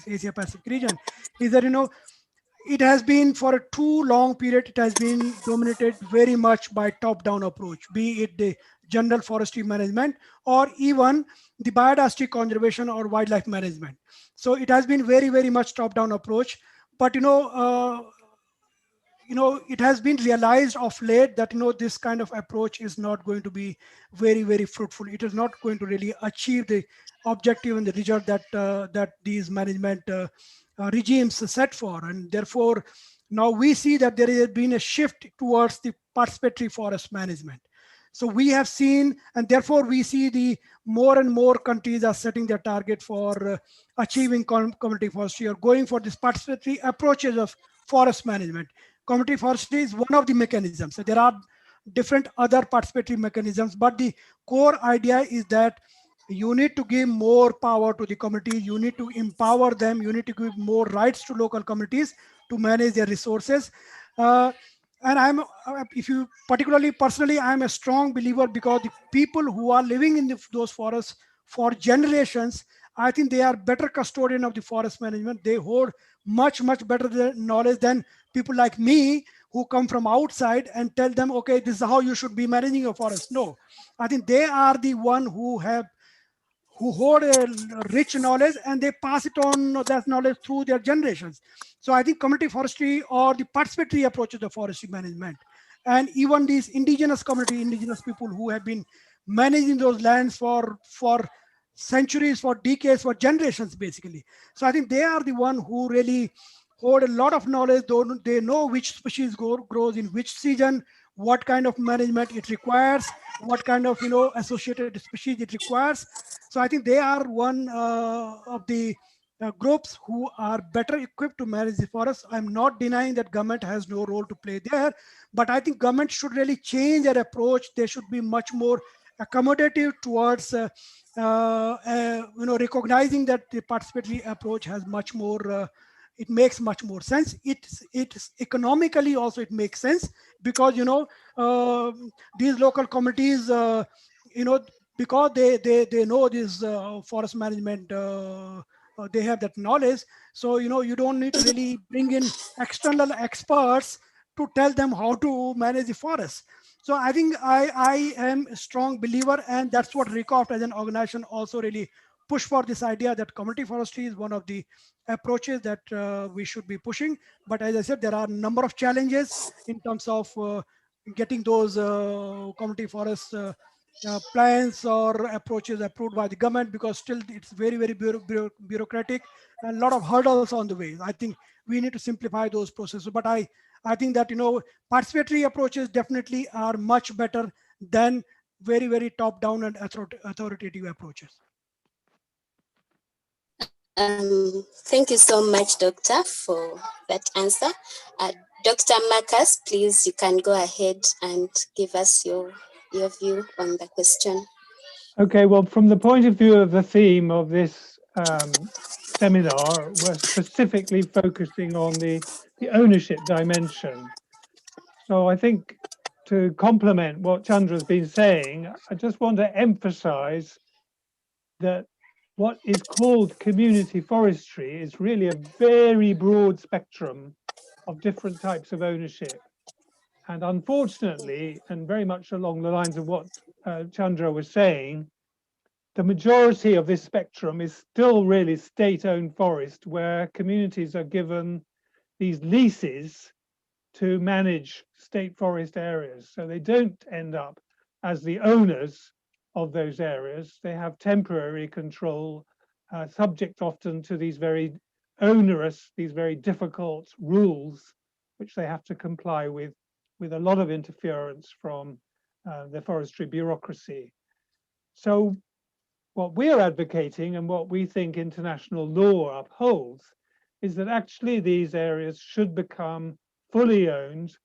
Asia Pacific region. Is that it has been for a too long period, it has been dominated very much by top-down approach, be it the general forestry management or even the biodiversity conservation or wildlife management. So it has been very, very much top-down approach. But it has been realized of late that this kind of approach is not going to be very, very fruitful. It is not going to really achieve the objective and the result that that these management regimes set for. And therefore, now we see that there has been a shift towards the participatory forest management. So we have seen, and therefore we see the more and more countries are setting their target for achieving community forestry or going for these participatory approaches of forest management. Community forestry is one of the mechanisms. So there are different other participatory mechanisms, but the core idea is that you need to give more power to the community. You need to empower them. You need to give more rights to local communities to manage their resources. And if you particularly personally, I'm a strong believer because the people who are living in those forests for generations, I think they are better custodian of the forest management. They hold much, much better knowledge than people like me who come from outside and tell them, okay, this is how you should be managing your forest. No, I think they are the one who hold a rich knowledge and they pass it on that knowledge through their generations. So I think community forestry or the participatory approach to forestry management, and even these indigenous people who have been managing those lands for centuries, for decades, for generations, basically. So I think they are the one who really hold a lot of knowledge. They know which species grows in which season, what kind of management it requires, what kind of associated species it requires. So I think they are one of the groups who are better equipped to manage the forest. I'm not denying that government has no role to play there, but I think government should really change their approach. They should be much more accommodative towards recognizing that the participatory approach has much more it makes much more sense. It's economically also it makes sense because these local communities because they know this forest management, they have that knowledge. So you don't need to really bring in external experts to tell them how to manage the forest. So I think I am a strong believer, and that's what RECOFT as an organization also really push for, this idea that community forestry is one of the approaches that we should be pushing. But as I said, there are a number of challenges in terms of getting those community forest plans or approaches approved by the government, because still it's very, very bureaucratic and a lot of hurdles on the way. I think we need to simplify those processes. But I think that participatory approaches definitely are much better than very, very top down and authoritative approaches. Thank you so much, Doctor, for that answer. Dr. Marcus, please, you can go ahead and give us your view on the question. Okay, well, from the point of view of the theme of this seminar, we're specifically focusing on the ownership dimension. So I think to complement what Chandra's been saying, I just want to emphasize that what is called community forestry is really a very broad spectrum of different types of ownership. And unfortunately, and very much along the lines of what Chandra was saying, the majority of this spectrum is still really state-owned forest, where communities are given these leases to manage state forest areas. So they don't end up as the owners of those areas. They have temporary control, subject often to these very onerous, these very difficult rules, which they have to comply with a lot of interference from the forestry bureaucracy. So what we're advocating and what we think international law upholds is that actually these areas should become fully owned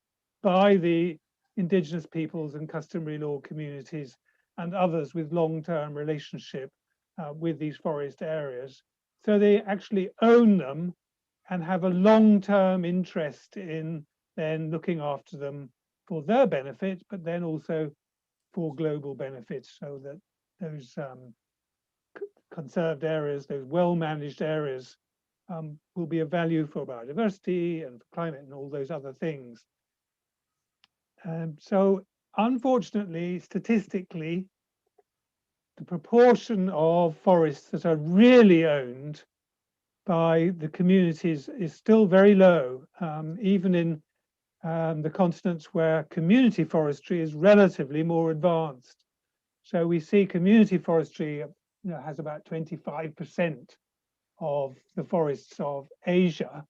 by the indigenous peoples and customary law communities and others with long-term relationship with these forest areas. So they actually own them and have a long-term interest in then looking after them for their benefit, but then also for global benefits, so that those conserved areas, those well-managed areas, will be of value for biodiversity and for climate and all those other things. So unfortunately, statistically, the proportion of forests that are really owned by the communities is still very low, even in the continents where community forestry is relatively more advanced. So we see community forestry has about 25% of the forests of Asia.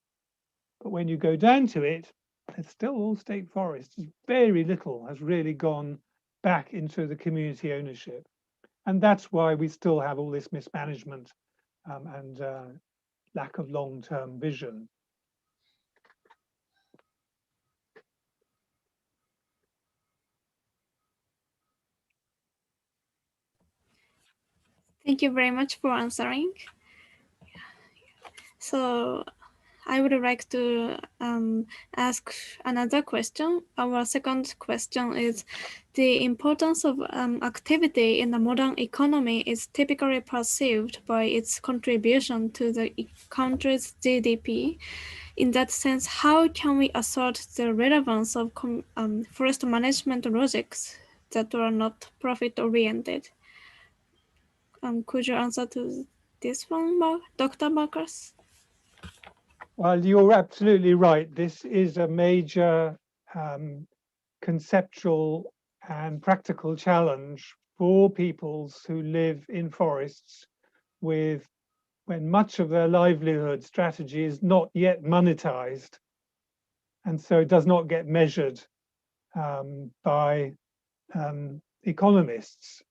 But when you go down to it, it's still all state forests. Very little has really gone back into the community ownership. And that's why we still have all this mismanagement and lack of long-term vision. Thank you very much for answering. So I would like to ask another question. Our second question is, the importance of activity in the modern economy is typically perceived by its contribution to the country's GDP. In that sense, how can we assert the relevance of forest management logics that are not profit-oriented? Could you answer to this one, Dr. Marcus? Well, you're absolutely right. This is a major conceptual and practical challenge for peoples who live in forests when much of their livelihood strategy is not yet monetized, and so it does not get measured by economists.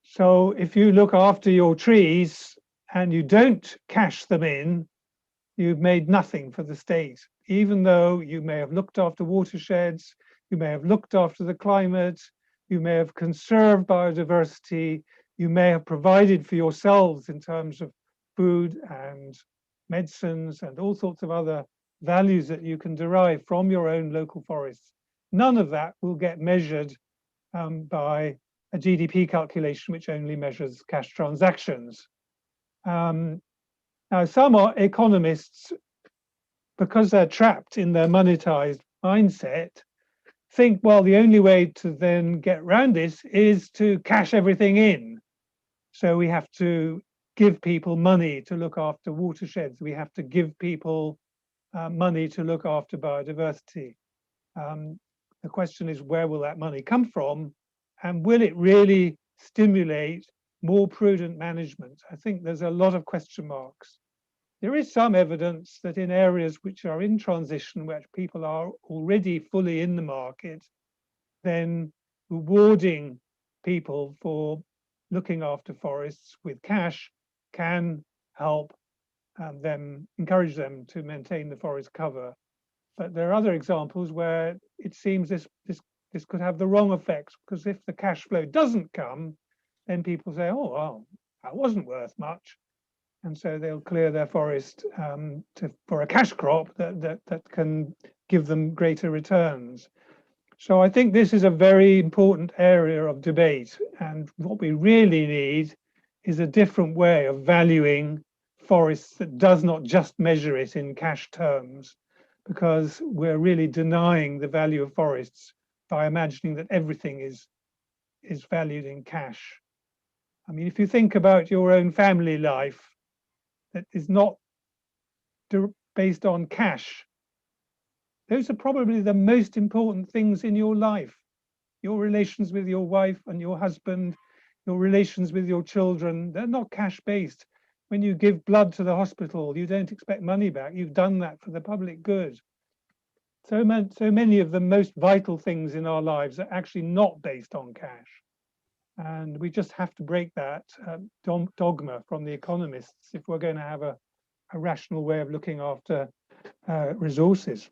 So if you look after your trees and you don't cash them in, you've made nothing for the state, even though you may have looked after watersheds, you may have looked after the climate, you may have conserved biodiversity, you may have provided for yourselves in terms of food and medicines and all sorts of other values that you can derive from your own local forests. None of that will get measured by a GDP calculation, which only measures cash transactions. Now, some economists, because they're trapped in their monetized mindset, think, well, the only way to then get around this is to cash everything in. So we have to give people money to look after watersheds. We have to give people money to look after biodiversity. The question is, where will that money come from? And will it really stimulate more prudent management? I think there's a lot of question marks. There is some evidence that in areas which are in transition, where people are already fully in the market, then rewarding people for looking after forests with cash can help encourage them to maintain the forest cover. But there are other examples where it seems this could have the wrong effect, because if the cash flow doesn't come, then people say, oh, well, that wasn't worth much. And so they'll clear their forest for a cash crop that can give them greater returns. So I think this is a very important area of debate. And what we really need is a different way of valuing forests that does not just measure it in cash terms, because we're really denying the value of forests by imagining that everything is valued in cash. I mean, if you think about your own family life that is not based on cash, those are probably the most important things in your life. Your relations with your wife and your husband, your relations with your children, they're not cash based. When you give blood to the hospital, you don't expect money back. You've done that for the public good. So many of the most vital things in our lives are actually not based on cash. And we just have to break that dogma from the economists if we're going to have a rational way of looking after resources.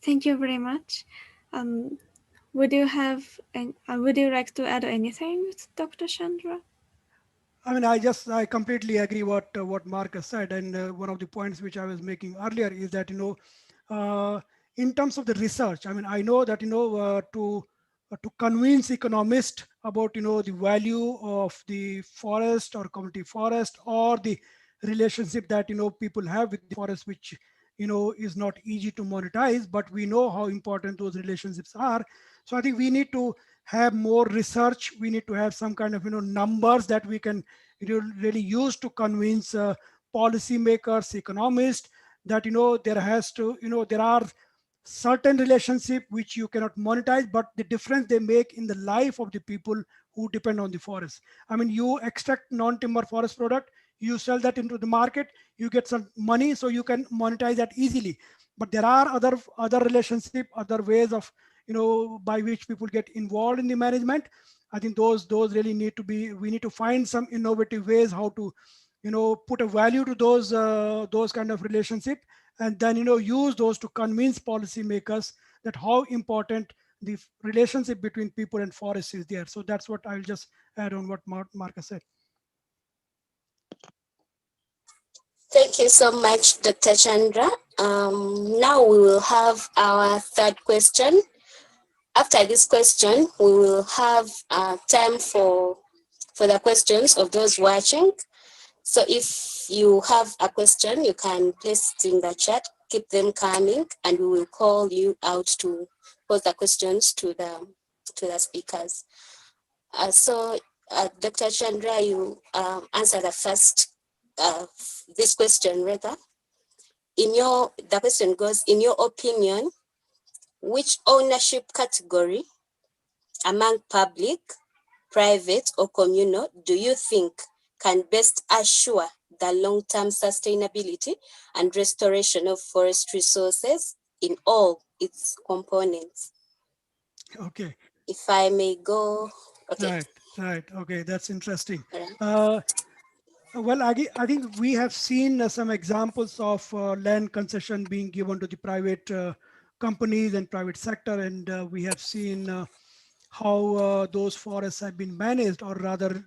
Thank you very much. Would you like to add anything, Dr. Chandra? I mean, I completely agree what Marcus said, and one of the points which I was making earlier is that in terms of the research, I mean, I know that to to convince economists about the value of the forest or community forest, or the relationship that people have with the forest, which is not easy to monetize, but we know how important those relationships are. So I think we need to have more research. We need to have some kind of numbers that we can really use to convince policymakers, economists, that there are certain relationship which you cannot monetize, but the difference they make in the life of the people who depend on the forest. I mean, you extract non-timber forest product, you sell that into the market, you get some money, so you can monetize that easily. But there are other relationship, other ways of by which people get involved in the management. I think those really need to be, we need to find some innovative ways how to put a value to those kind of relationship, and then use those to convince policymakers that how important the relationship between people and forest is there. So that's what I'll just add on what Marcus said. Thank you so much, Dr. Chandra. Now we will have our third question. After this question, we will have time for the questions of those watching. So if you have a question, you can place it in the chat, keep them coming, and we will call you out to pose the questions to the speakers. Dr. Chandra, you answer the first, this question rather. The question goes, in your opinion, which ownership category among public, private, or communal do you think can best assure the long-term sustainability and restoration of forest resources in all its components? Okay. If I may go. Okay. Right. Okay, that's interesting. Right. Well, I think we have seen some examples of land concession being given to the private companies and private sector, and we have seen how those forests have been managed, or rather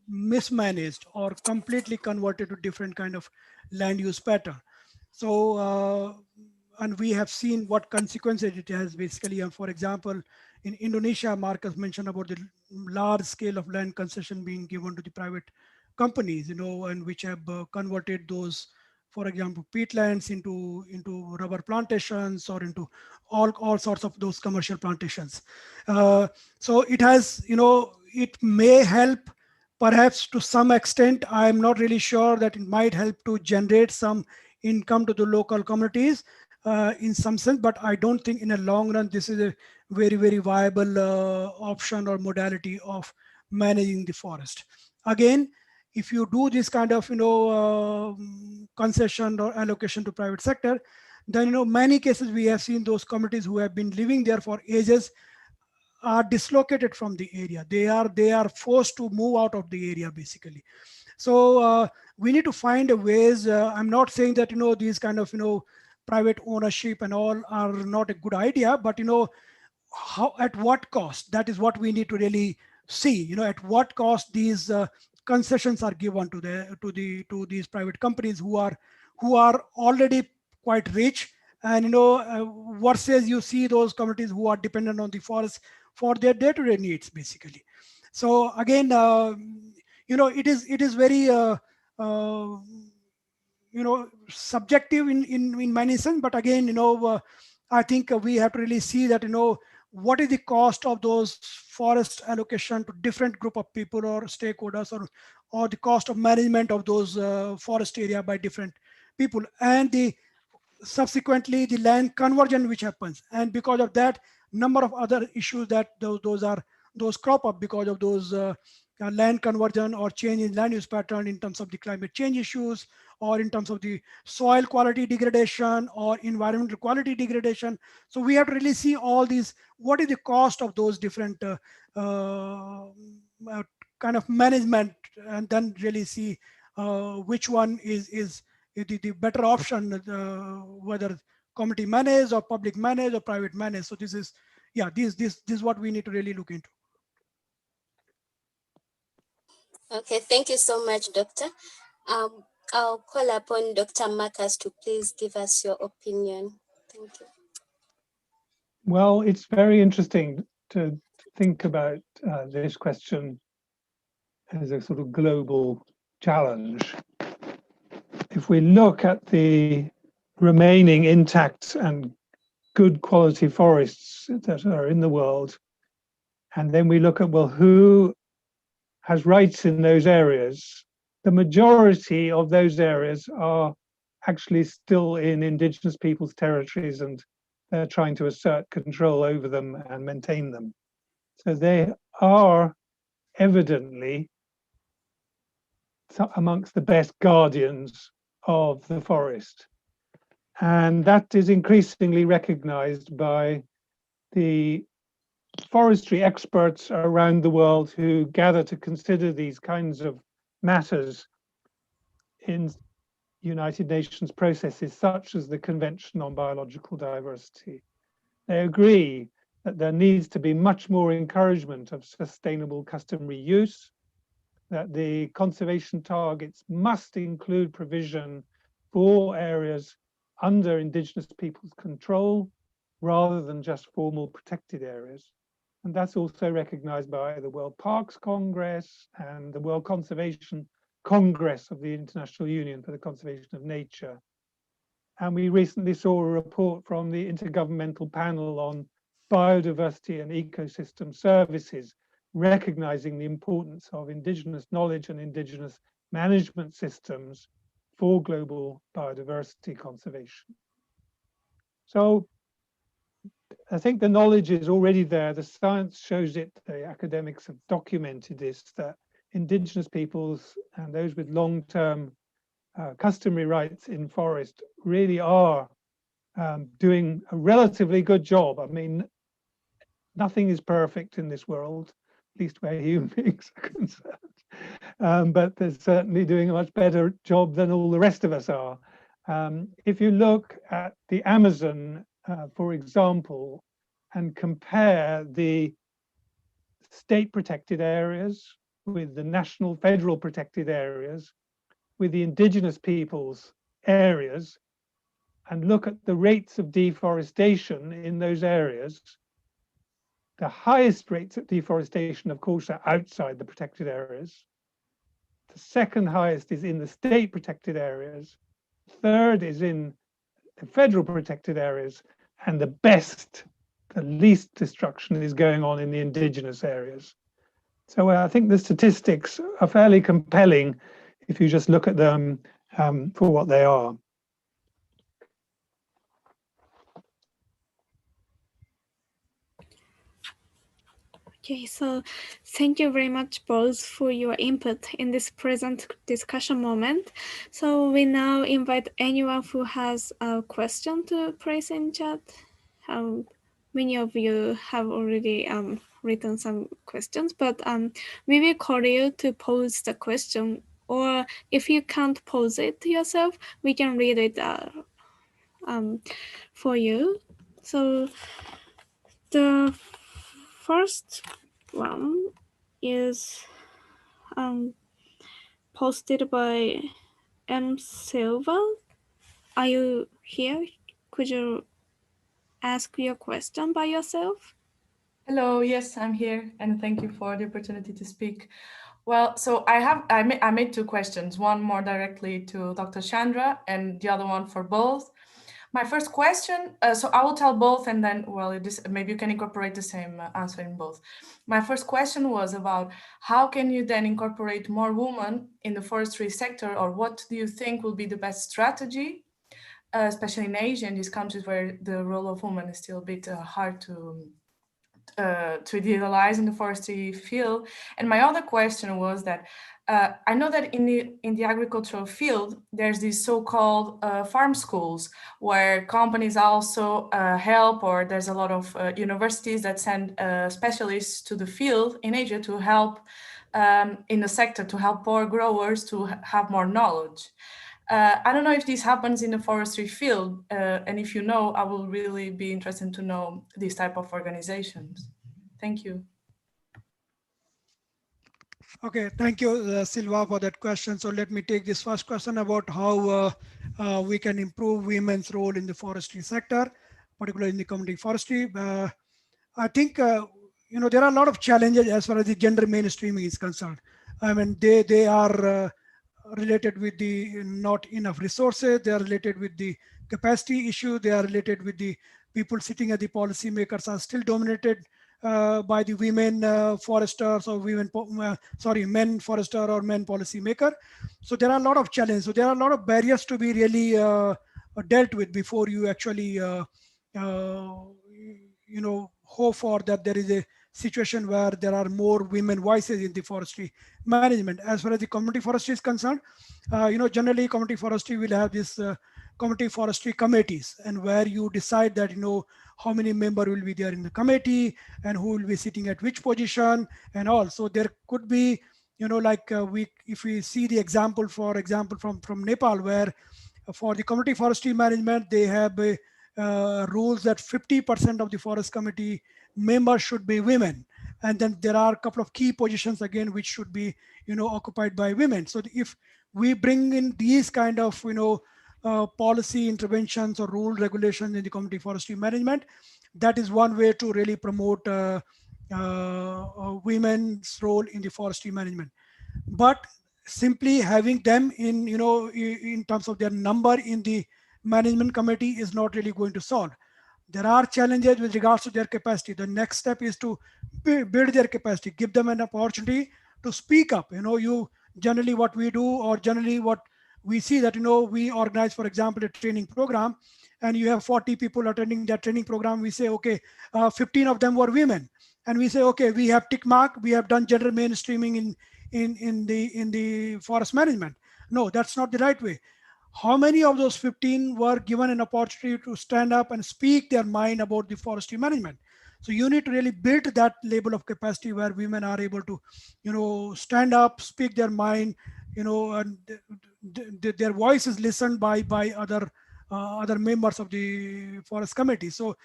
mismanaged, or completely converted to different kind of land use pattern. So, and we have seen what consequences it has basically. For example, in Indonesia, Marcus mentioned about the large scale of land concession being given to the private companies, and which have converted those, for example, peatlands into rubber plantations, or into all sorts of those commercial plantations. So it has, it may help perhaps to some extent. I'm not really sure that it might help to generate some income to the local communities in some sense, but I don't think in a long run this is a very, very viable option or modality of managing the forest. Again, if you do this kind of concession or allocation to private sector, then many cases we have seen those communities who have been living there for ages are dislocated from the area. They are forced to move out of the area basically. So we need to find a ways. I'm not saying that these kind of private ownership and all are not a good idea, but how, at what cost? That is what we need to really see. At what cost these concessions are given to these private companies who are already quite rich, and versus you see those communities who are dependent on the forest for their day-to-day needs basically. So again, it is very subjective in many sense, but again, I think we have to really see that what is the cost of those forest allocation to different group of people or stakeholders, or the cost of management of those forest area by different people, and the subsequently the land conversion which happens, and because of that number of other issues that those crop up because of those land conversion or change in land use pattern, in terms of the climate change issues, or in terms of the soil quality degradation or environmental quality degradation. So we have to really see all these, what is the cost of those different kind of management, and then really see which one is the better option, whether community managed or public managed or private managed. So this is, yeah, this is what we need to really look into. Okay, thank you so much, Doctor. I'll call upon Dr. Marcus to please give us your opinion. Thank you. Well, it's very interesting to think about this question as a sort of global challenge. If we look at the remaining intact and good quality forests that are in the world, and then we look at, well, who has rights in those areas, the majority of those areas are actually still in indigenous peoples' territories, and they're trying to assert control over them and maintain them. So they are evidently amongst the best guardians of the forest. And that is increasingly recognized by the forestry experts around the world who gather to consider these kinds of matters in United Nations processes such as the Convention on Biological Diversity. They agree that there needs to be much more encouragement of sustainable customary use, that the conservation targets must include provision for areas under indigenous peoples' control rather than just formal protected areas. And that's also recognized by the World Parks Congress and the World Conservation Congress of the International Union for the Conservation of Nature. And we recently saw a report from the Intergovernmental Panel on Biodiversity and Ecosystem Services, recognizing the importance of indigenous knowledge and indigenous management systems for global biodiversity conservation. So I think the knowledge is already there. The science shows it. The academics have documented this, that indigenous peoples and those with long-term customary rights in forest really are doing a relatively good job. I mean, nothing is perfect in this world, at least where human beings are concerned. But they're certainly doing a much better job than all the rest of us are. If you look at the Amazon, for example, and compare the state protected areas with the national federal protected areas, with the indigenous peoples areas, and look at the rates of deforestation in those areas, the highest rates of deforestation, of course, are outside the protected areas. The second highest is in the state protected areas. Third is in the federal protected areas, and the least destruction is going on in the indigenous areas. So I think the statistics are fairly compelling if you just look at them for what they are. Okay, so thank you very much both for your input in this present discussion moment. So we now invite anyone who has a question to place in chat. Many of you have already written some questions, but we will call you to pose the question, or if you can't pose it yourself, we can read it for you. So the first one is posted by M. Silva. Are you here? Could you ask your question by yourself? Hello, yes, I'm here, and thank you for the opportunity to speak. Well, so I made two questions, one more directly to Dr. Chandra and the other one for both. My first question, so I will tell both, and then, well, maybe you can incorporate the same answer in both. My first question was about how can you then incorporate more women in the forestry sector, or what do you think will be the best strategy, especially in Asia, in these countries where the role of women is still a bit hard to idealize in the forestry field. And my other question was that I know that in the agricultural field, there's these so-called farm schools where companies also help, or there's a lot of universities that send specialists to the field in Asia to help in the sector, to help poor growers to have more knowledge. I don't know if this happens in the forestry field, and if you know, I will really be interested to know these type of organizations. Thank you. Okay, thank you, Silva, for that question. So let me take this first question about how we can improve women's role in the forestry sector, particularly in the community forestry. I think there are a lot of challenges as far as the gender mainstreaming is concerned. I mean, they are related with the not enough resources. They are related with the capacity issue. They are related with the people sitting at the policymakers are still dominated by the women foresters or men forester or men policymaker. So there are a lot of challenges. So there are a lot of barriers to be really dealt with before you actually hope for that there is a situation where there are more women voices in the forestry management. As far as the community forestry is concerned, generally community forestry will have this community forestry committees, and where you decide that how many members will be there in the committee and who will be sitting at which position and all. So there could be if we see the example, for example, from Nepal, where for the community forestry management they have rules that 50% of the forest committee members should be women, and then there are a couple of key positions again which should be occupied by women. So if we bring in these kind of policy interventions or rule regulations in the community forestry management, that is one way to really promote women's role in the forestry management. But simply having them in in terms of their number in the management committee is not really going to solve. There are challenges with regards to their capacity. The next step is to build their capacity, give them an opportunity to speak up. You generally what we do, or generally what we see that we organize, for example, a training program, and you have 40 people attending that training program. We say, okay, 15 of them were women, and we say, okay, we have tick mark, we have done gender mainstreaming in the forest management. No, that's not the right way. How many of those 15 were given an opportunity to stand up and speak their mind about the forestry management? So you need to really build that level of capacity where women are able to, stand up, speak their mind, and their voice is listened by other members of the forest committee. So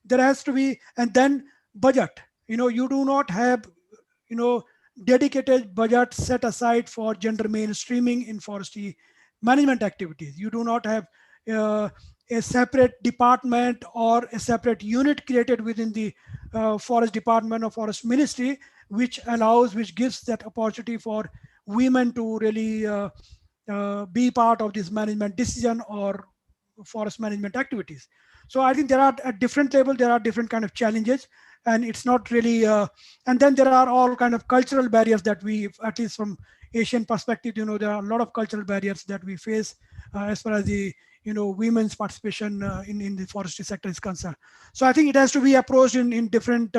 there has to be, and then budget. You do not have, dedicated budget set aside for gender mainstreaming in forestry management activities. You do not have a separate department or a separate unit created within the forest department or forest ministry, which gives that opportunity for women to really be part of this management decision or forest management activities. So I think there are at different levels, there are different kind of challenges, and it's not really, and then there are all kind of cultural barriers that we, at least from Asian perspective, there are a lot of cultural barriers that we face as far as the women's participation in the forestry sector is concerned. So I think it has to be approached in different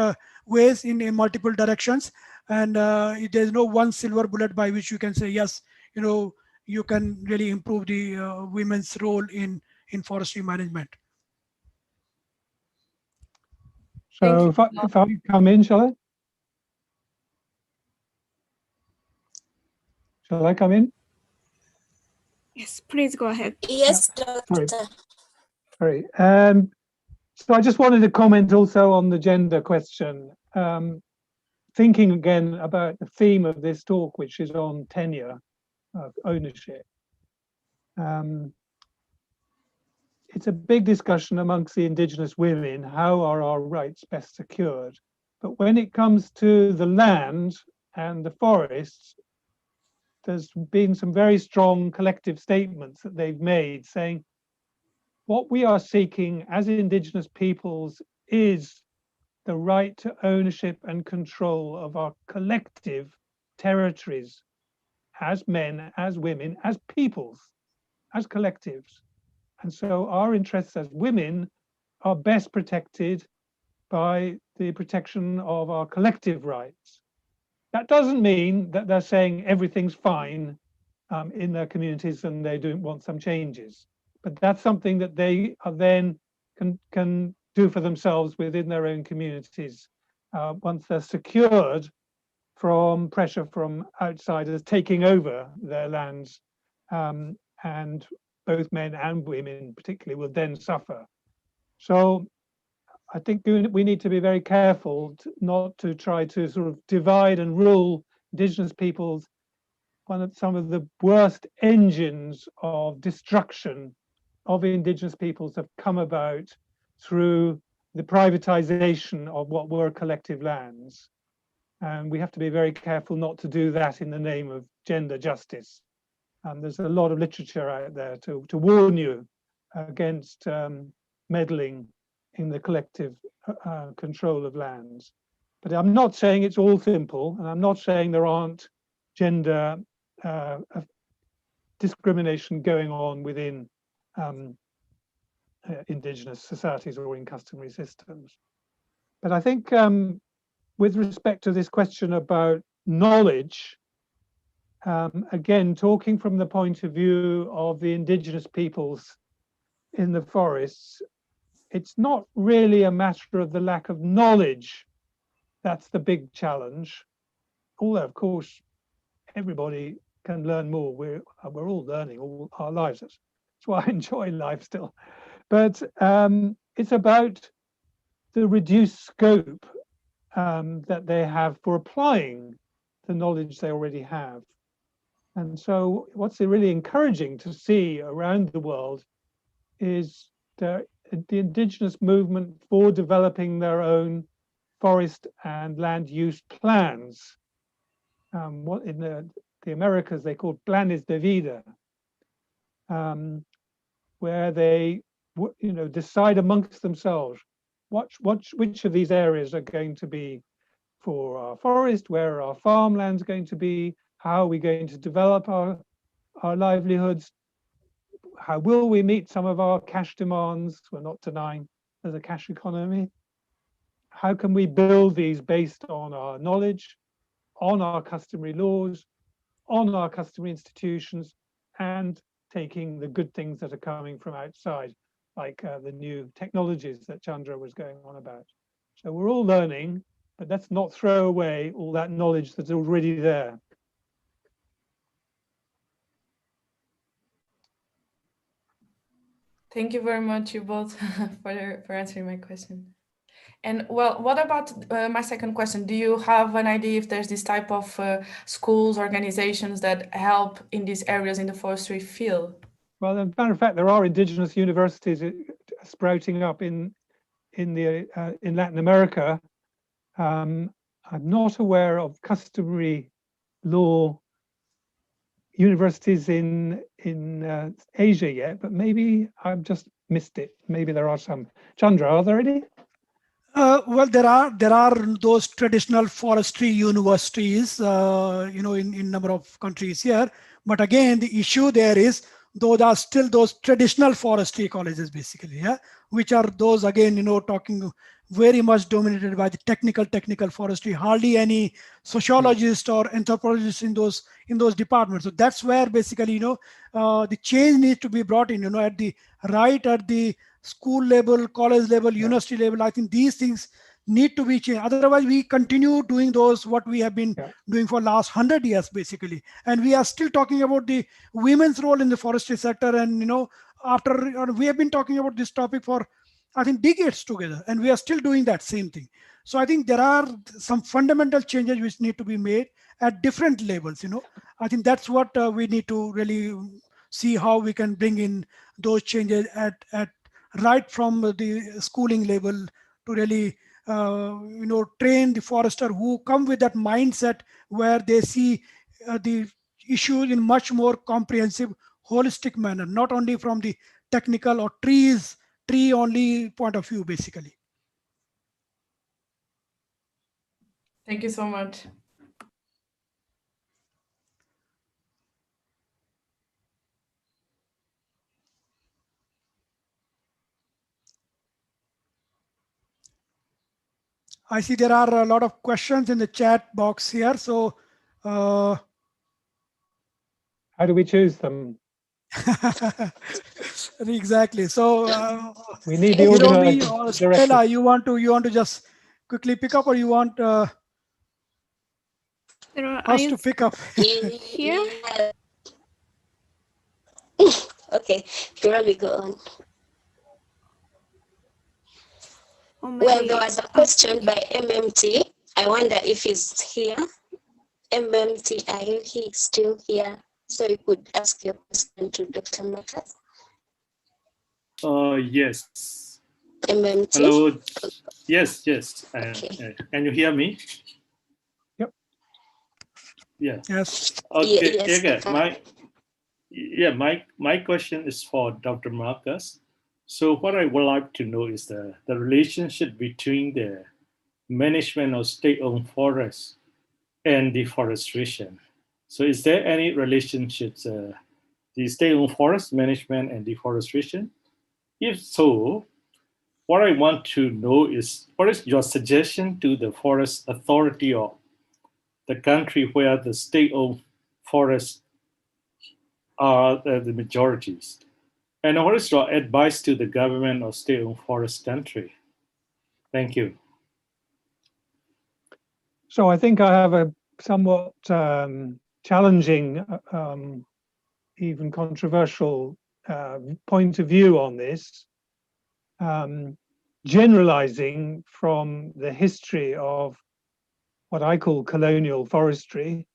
ways, in multiple directions, and there's no one silver bullet by which you can say yes, you can really improve the women's role in forestry management. So if I come in, shall I? Shall I come in? Yes, please go ahead. Yes, Yeah. Doctor. Sorry. So I just wanted to comment also on the gender question. Thinking again about the theme of this talk, which is on tenure of ownership. It's a big discussion amongst the indigenous women, how are our rights best secured? But when it comes to the land and the forests, there's been some very strong collective statements that they've made saying, what we are seeking as indigenous peoples is the right to ownership and control of our collective territories as men, as women, as peoples, as collectives. And so our interests as women are best protected by the protection of our collective rights. That doesn't mean that they're saying everything's fine in their communities and they don't want some changes. But that's something that they are then can do for themselves within their own communities once they're secured from pressure from outsiders taking over their lands, and both men and women particularly will then suffer. So I think we need to be very careful not to try to sort of divide and rule indigenous peoples. Some of the worst engines of destruction of indigenous peoples have come about through the privatization of what were collective lands. And we have to be very careful not to do that in the name of gender justice. There's a lot of literature out there to warn you against meddling in the collective control of lands. But I'm not saying it's all simple, and I'm not saying there aren't gender discrimination going on within indigenous societies or in customary systems. But I think with respect to this question about knowledge, again, talking from the point of view of the indigenous peoples in the forests, it's not really a matter of the lack of knowledge that's the big challenge. Although, of course, everybody can learn more. We're all learning all our lives. That's why I enjoy life still. But it's about the reduced scope that they have for applying the knowledge they already have. And so what's really encouraging to see around the world is the indigenous movement for developing their own forest and land use plans. What in the Americas they call planes de vida, where they decide amongst themselves which of these areas are going to be for our forest, where are our farmlands going to be, how are we going to develop our livelihoods, how will we meet some of our cash demands? We're not denying there's a cash economy. How can we build these based on our knowledge, on our customary laws, on our customary institutions, and taking the good things that are coming from outside, like the new technologies that Chandra was going on about. So we're all learning, but let's not throw away all that knowledge that's already there. Thank you very much, you both, for answering my question. And well, what about my second question? Do you have an idea if there's this type of schools, organizations that help in these areas in the forestry field? Well, as a matter of fact, there are indigenous universities sprouting up in Latin America. I'm not aware of customary law universities in Asia yet, but maybe I've just missed it. Maybe there are some. Chandra, are there any? Well, there are those traditional forestry universities, in number of countries here. But again, the issue there is those are still those traditional forestry colleges, basically, yeah, which are those again, talking very much dominated by the technical forestry. Hardly any sociologist or anthropologist in those departments. So that's where basically, the change needs to be brought in. At the school level, college level, university level. I think these things need to be changed. Otherwise, we continue doing what we have been doing for last 100 years, basically. And we are still talking about the women's role in the forestry sector. And, we have been talking about this topic for, I think, decades together. And we are still doing that same thing. So I think there are some fundamental changes which need to be made at different levels. I think that's what we need to really see how we can bring in those changes at right from the schooling level to really, train the forester who come with that mindset where they see the issue in much more comprehensive, holistic manner, not only from the technical or tree only point of view, basically. Thank you so much. I see there are a lot of questions in the chat box here. So how do we choose them? Exactly. So we need the Hiromi or Stella, you want to just quickly pick up, or you want us to pick up? Here? Okay, here we go on. Well, there was a question by MMT. I wonder if he's here. MMT, are you still here? So you could ask your question to Dr. Marcus. Yes. MMT? Hello. Yes, yes. Okay. Can you hear me? Yep. Yeah. Yes. Okay. Yes, Okay. My question is for Dr. Marcus. So what I would like to know is the relationship between the management of state-owned forests and deforestation. So is there any relationships, the state-owned forest management and deforestation? If so, what I want to know is what is your suggestion to the forest authority of the country where the state-owned forests are the majorities? And what is your advice to the government of state-owned forest country? Thank you. So I think I have a somewhat challenging, even controversial point of view on this, generalizing from the history of what I call colonial forestry.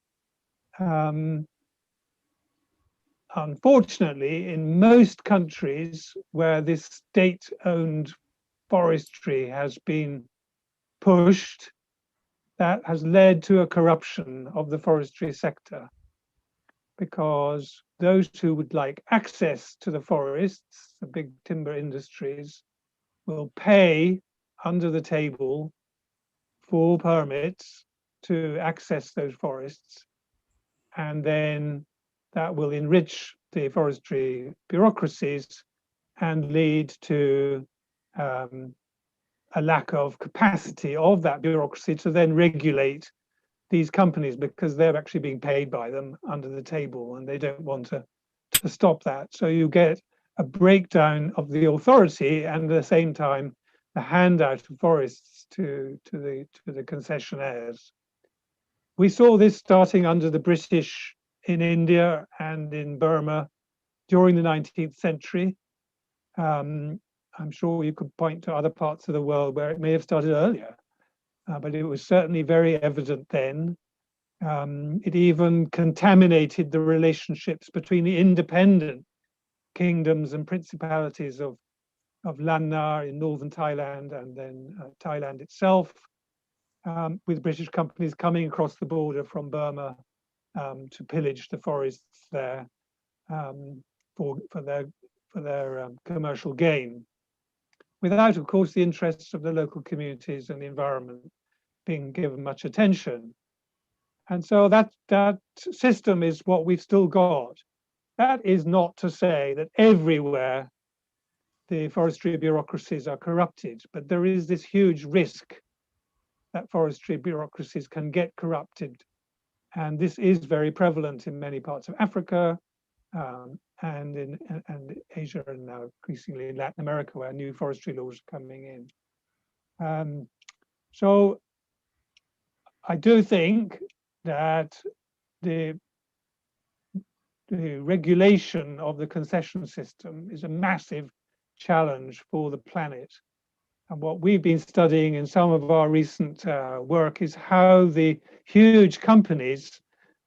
Unfortunately, in most countries where this state-owned forestry has been pushed, that has led to a corruption of the forestry sector, because those who would like access to the forests, the big timber industries, will pay under the table for permits to access those forests, and then that will enrich the forestry bureaucracies and lead to a lack of capacity of that bureaucracy to then regulate these companies, because they're actually being paid by them under the table and they don't want to stop that. So you get a breakdown of the authority and at the same time the handout of forests to the concessionaires. We saw this starting under the British in India and in Burma during the 19th century. I'm sure you could point to other parts of the world where it may have started earlier, but it was certainly very evident then. It even contaminated the relationships between the independent kingdoms and principalities of Lanna in northern Thailand and then Thailand itself, with British companies coming across the border from Burma to pillage the forests there for their commercial gain, without, of course, the interests of the local communities and the environment being given much attention. And so that system is what we've still got. That is not to say that everywhere the forestry bureaucracies are corrupted, but there is this huge risk that forestry bureaucracies can get corrupted. And this is very prevalent in many parts of Africa, and in Asia, and now increasingly in Latin America, where new forestry laws are coming in. So I do think that the regulation of the concession system is a massive challenge for the planet. And what we've been studying in some of our recent work is how the huge companies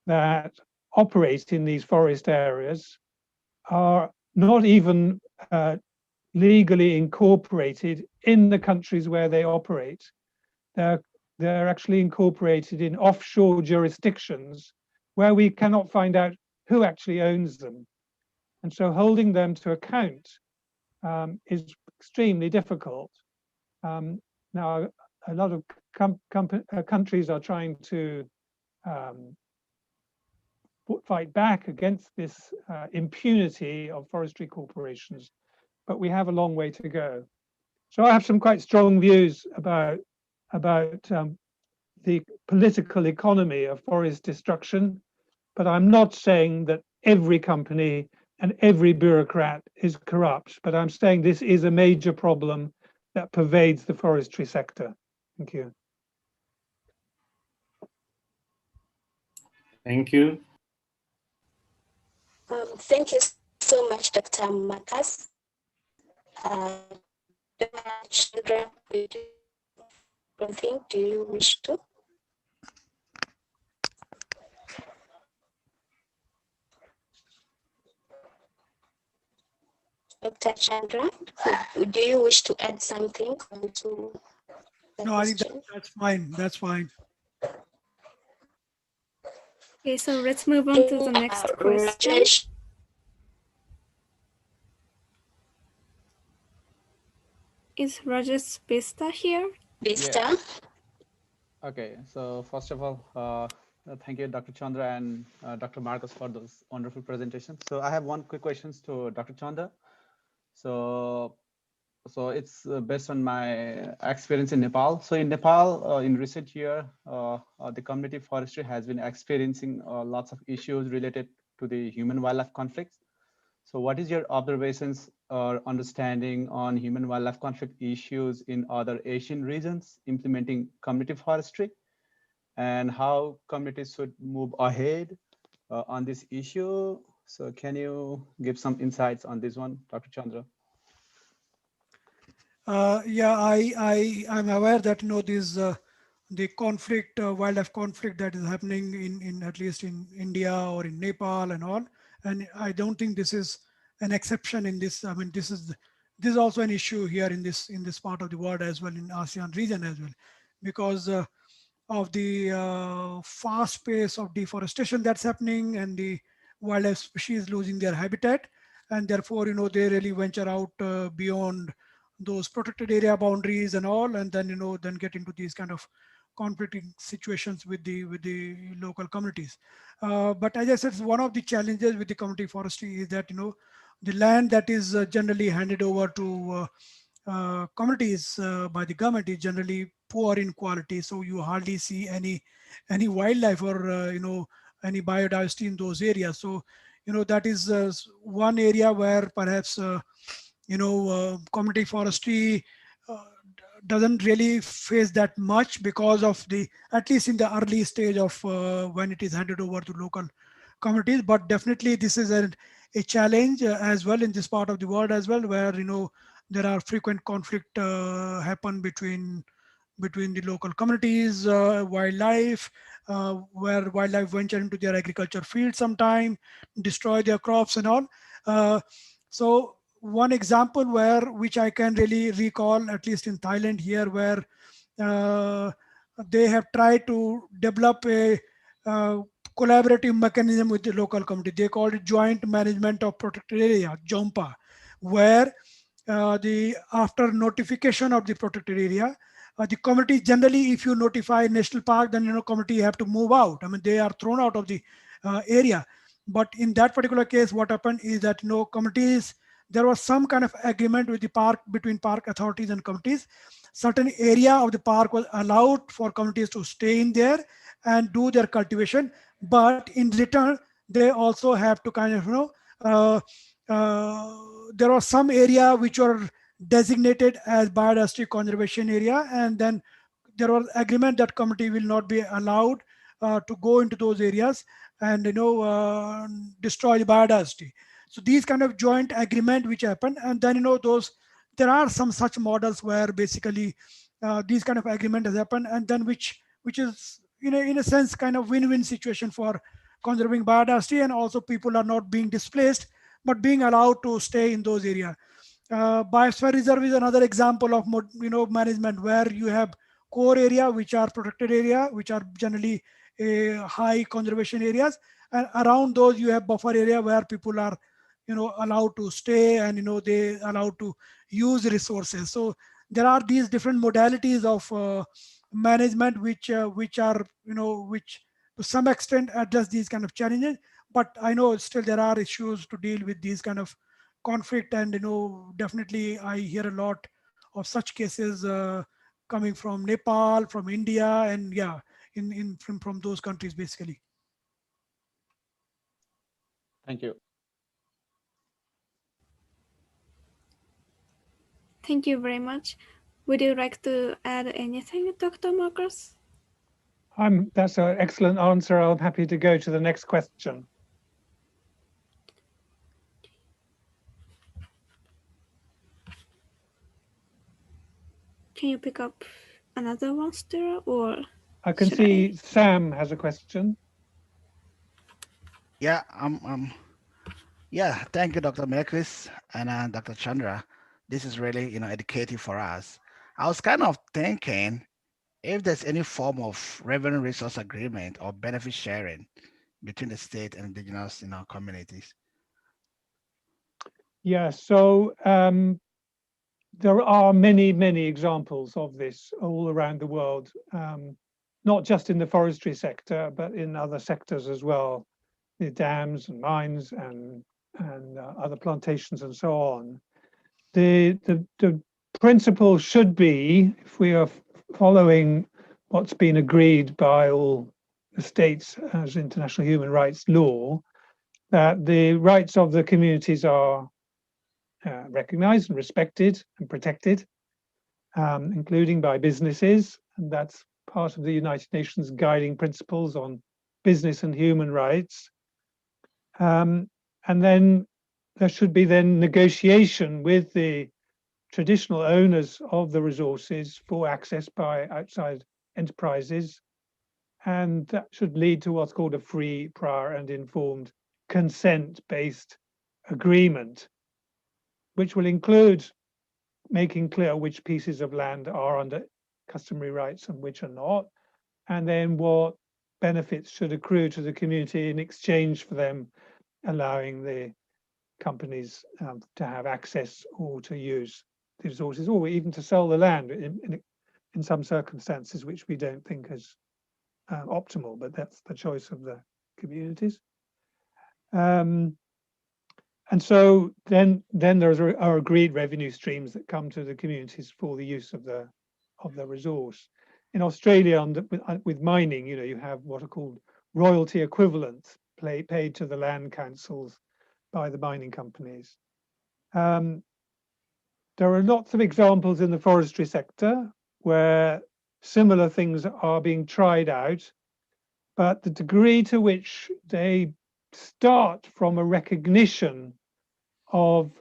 that operate in these forest areas are not even legally incorporated in the countries where they operate. They're actually incorporated in offshore jurisdictions where we cannot find out who actually owns them. And so holding them to account is extremely difficult. Now, a lot of countries are trying to fight back against this impunity of forestry corporations, but we have a long way to go. So I have some quite strong views about the political economy of forest destruction, but I'm not saying that every company and every bureaucrat is corrupt, but I'm saying this is a major problem that pervades the forestry sector. Thank you. Thank you. Thank you so much, Dr. Marcus. Chandra, do you wish to? Dr. Chandra, do you wish to add something to the No, I think question? that's fine. That's fine. Okay, so let's move on to the next question. Is Rajesh Vista here? Vista. Yeah. Okay, so first of all, thank you, Dr. Chandra and Dr. Marcus for those wonderful presentations. So I have one quick question to Dr. Chandra. So it's based on my experience in Nepal. So in Nepal, in recent year, the community forestry has been experiencing lots of issues related to the human-wildlife conflicts. So what is your observations or understanding on human-wildlife conflict issues in other Asian regions implementing community forestry, and how communities should move ahead on this issue? So can you give some insights on this one, Dr. Chandra? Yeah, I'm aware that this the conflict, wildlife conflict that is happening in at least in India or in Nepal and all, and I don't think this is an exception in this. I mean, this is also an issue here in this part of the world as well, in ASEAN region as well, because of the fast pace of deforestation that's happening and the wildlife species losing their habitat, and therefore they really venture out beyond those protected area boundaries and all, and then then get into these kind of conflicting situations with the local communities. But as I said, one of the challenges with the community forestry is that the land that is generally handed over to communities by the government is generally poor in quality, so you hardly see any wildlife or any biodiversity in those areas. So that is one area where perhaps community forestry doesn't really face that much, because of the, at least in the early stage of when it is handed over to local communities. But definitely this is a challenge as well in this part of the world as well, where there are frequent conflict happen between the local communities, wildlife, where wildlife venture into their agriculture field sometime, destroy their crops and all. So one example which I can really recall, at least in Thailand here, where they have tried to develop a collaborative mechanism with the local community. They call it Joint Management of Protected Area, JOMPA, where after notification of the protected area, the community generally, if you notify national park, then community have to move out. I mean, they are thrown out of the area. But in that particular case, what happened is that communities, there was some kind of agreement with the park, between park authorities and communities. Certain area of the park was allowed for communities to stay in there and do their cultivation, but in return they also have to kind of there was some area which were designated as biodiversity conservation area, and then there was agreement that community will not be allowed to go into those areas and destroy the biodiversity. So these kind of joint agreement which happen, and then there are some such models where basically these kind of agreement has happened, and then which is in a sense kind of win-win situation for conserving biodiversity, and also people are not being displaced but being allowed to stay in those areas. Biosphere reserve is another example of management, where you have core area which are protected area, which are generally high conservation areas, and around those you have buffer area where people are allowed to stay, and they allowed to use resources. So there are these different modalities of management which are which to some extent address these kind of challenges. But I know still there are issues to deal with these kind of conflict, and definitely I hear a lot of such cases coming from Nepal, from India, and yeah, from those countries basically. Thank you. Thank you very much. Would you like to add anything, Dr. Marcus? That's an excellent answer. I'm happy to go to the next question. Can you pick up another one, Stella, or I can see Sam has a question. Yeah, Yeah, thank you, Dr. Melquist and Dr. Chandra. This is really, educative for us. I was kind of thinking if there's any form of revenue resource agreement or benefit sharing between the state and indigenous, communities. Yeah, so there are many, many examples of this all around the world, not just in the forestry sector, but in other sectors as well, the dams and mines and other plantations and so on. The principle should be, if we are following what's been agreed by all the states as international human rights law, that the rights of the communities are recognized and respected and protected, including by businesses. And that's part of the United Nations guiding principles on business and human rights. And then there should be then negotiation with the traditional owners of the resources for access by outside enterprises. And that should lead to what's called a free, prior and informed consent-based agreement, which will include making clear which pieces of land are under customary rights and which are not, and then what benefits should accrue to the community in exchange for them allowing the companies to have access or to use the resources, or even to sell the land in some circumstances, which we don't think is optimal, but that's the choice of the communities. And so then there are agreed revenue streams that come to the communities for the use of the resource. In Australia, with mining, you have what are called royalty equivalents paid to the land councils by the mining companies. There are lots of examples in the forestry sector where similar things are being tried out, but the degree to which they start from a recognition of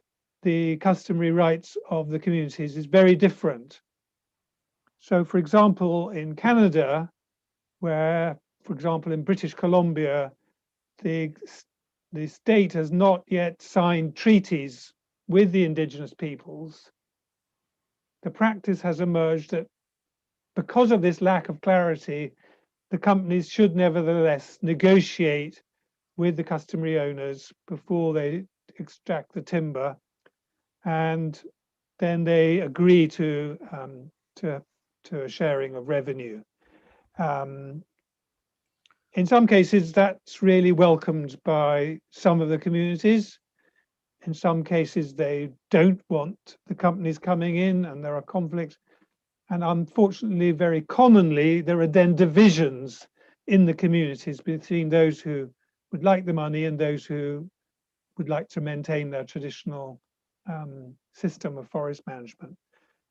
the customary rights of the communities is very different. So, for example, in Canada, where, for example, in British Columbia, the state has not yet signed treaties with the indigenous peoples, the practice has emerged that because of this lack of clarity, the companies should nevertheless negotiate with the customary owners before they extract the timber, and then they agree to a sharing of revenue. In some cases, that's really welcomed by some of the communities. In some cases, they don't want the companies coming in, and there are conflicts. And unfortunately, very commonly, there are then divisions in the communities between those who would like the money and those who would like to maintain their traditional system of forest management.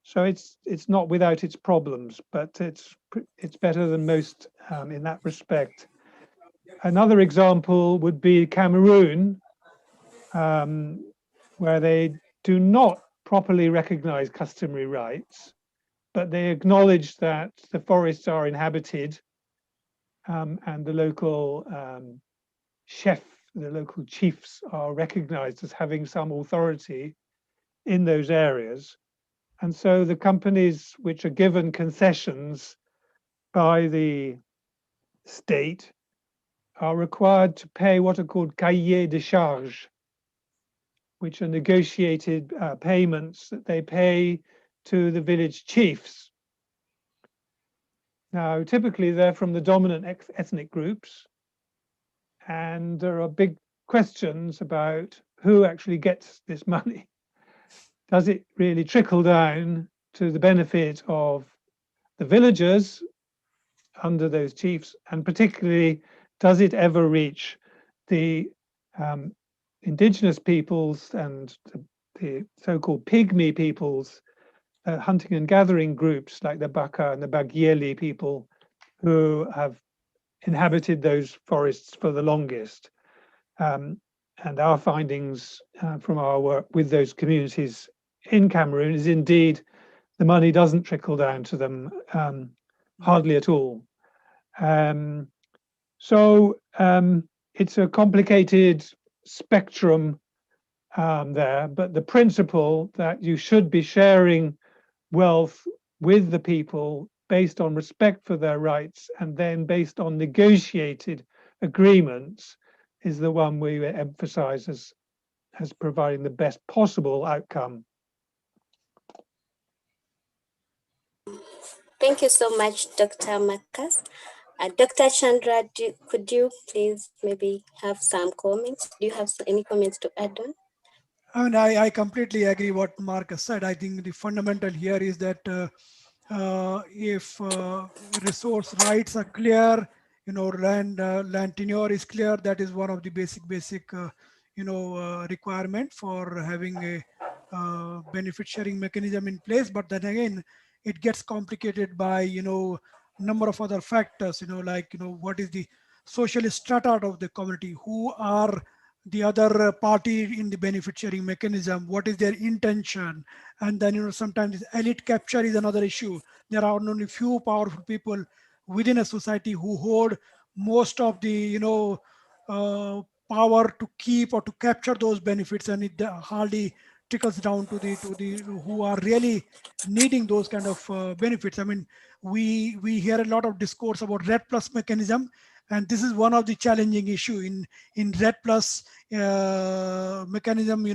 So it's not without its problems, but it's better than most in that respect. Another example would be Cameroon, where they do not properly recognize customary rights, but they acknowledge that the forests are inhabited, and the local the local chiefs are recognized as having some authority in those areas. And so the companies which are given concessions by the state are required to pay what are called cahiers de charges, which are negotiated payments that they pay to the village chiefs. Now, typically they're from the dominant ethnic groups, and there are big questions about who actually gets this money. Does it really trickle down to the benefit of the villagers under those chiefs, and particularly, does it ever reach the indigenous peoples and the so-called pygmy peoples, hunting and gathering groups like the Baka and the Bagyeli people who have inhabited those forests for the longest? And our findings from our work with those communities in Cameroon is indeed the money doesn't trickle down to them hardly at all. So it's a complicated spectrum there, but the principle that you should be sharing wealth with the people based on respect for their rights and then based on negotiated agreements is the one we emphasize as providing the best possible outcome. Thank you so much, Dr. Marcus. Dr. Chandra, could you please maybe have some comments? Do you have any comments to add on? I mean, I completely agree what Marcus said. I think the fundamental here is that if resource rights are clear, land tenure is clear, that is one of the basic requirement for having a benefit sharing mechanism in place. But then again, it gets complicated by number of other factors, like what is the social strata of the community, who are the other party in the benefit sharing mechanism, what is their intention, and then sometimes elite capture is another issue. There are only few powerful people within a society who hold most of the power to keep or to capture those benefits, and it hardly trickles down to the who are really needing those kind of benefits. I mean, we hear a lot of discourse about RED plus mechanism, and this is one of the challenging issue in RED plus mechanism.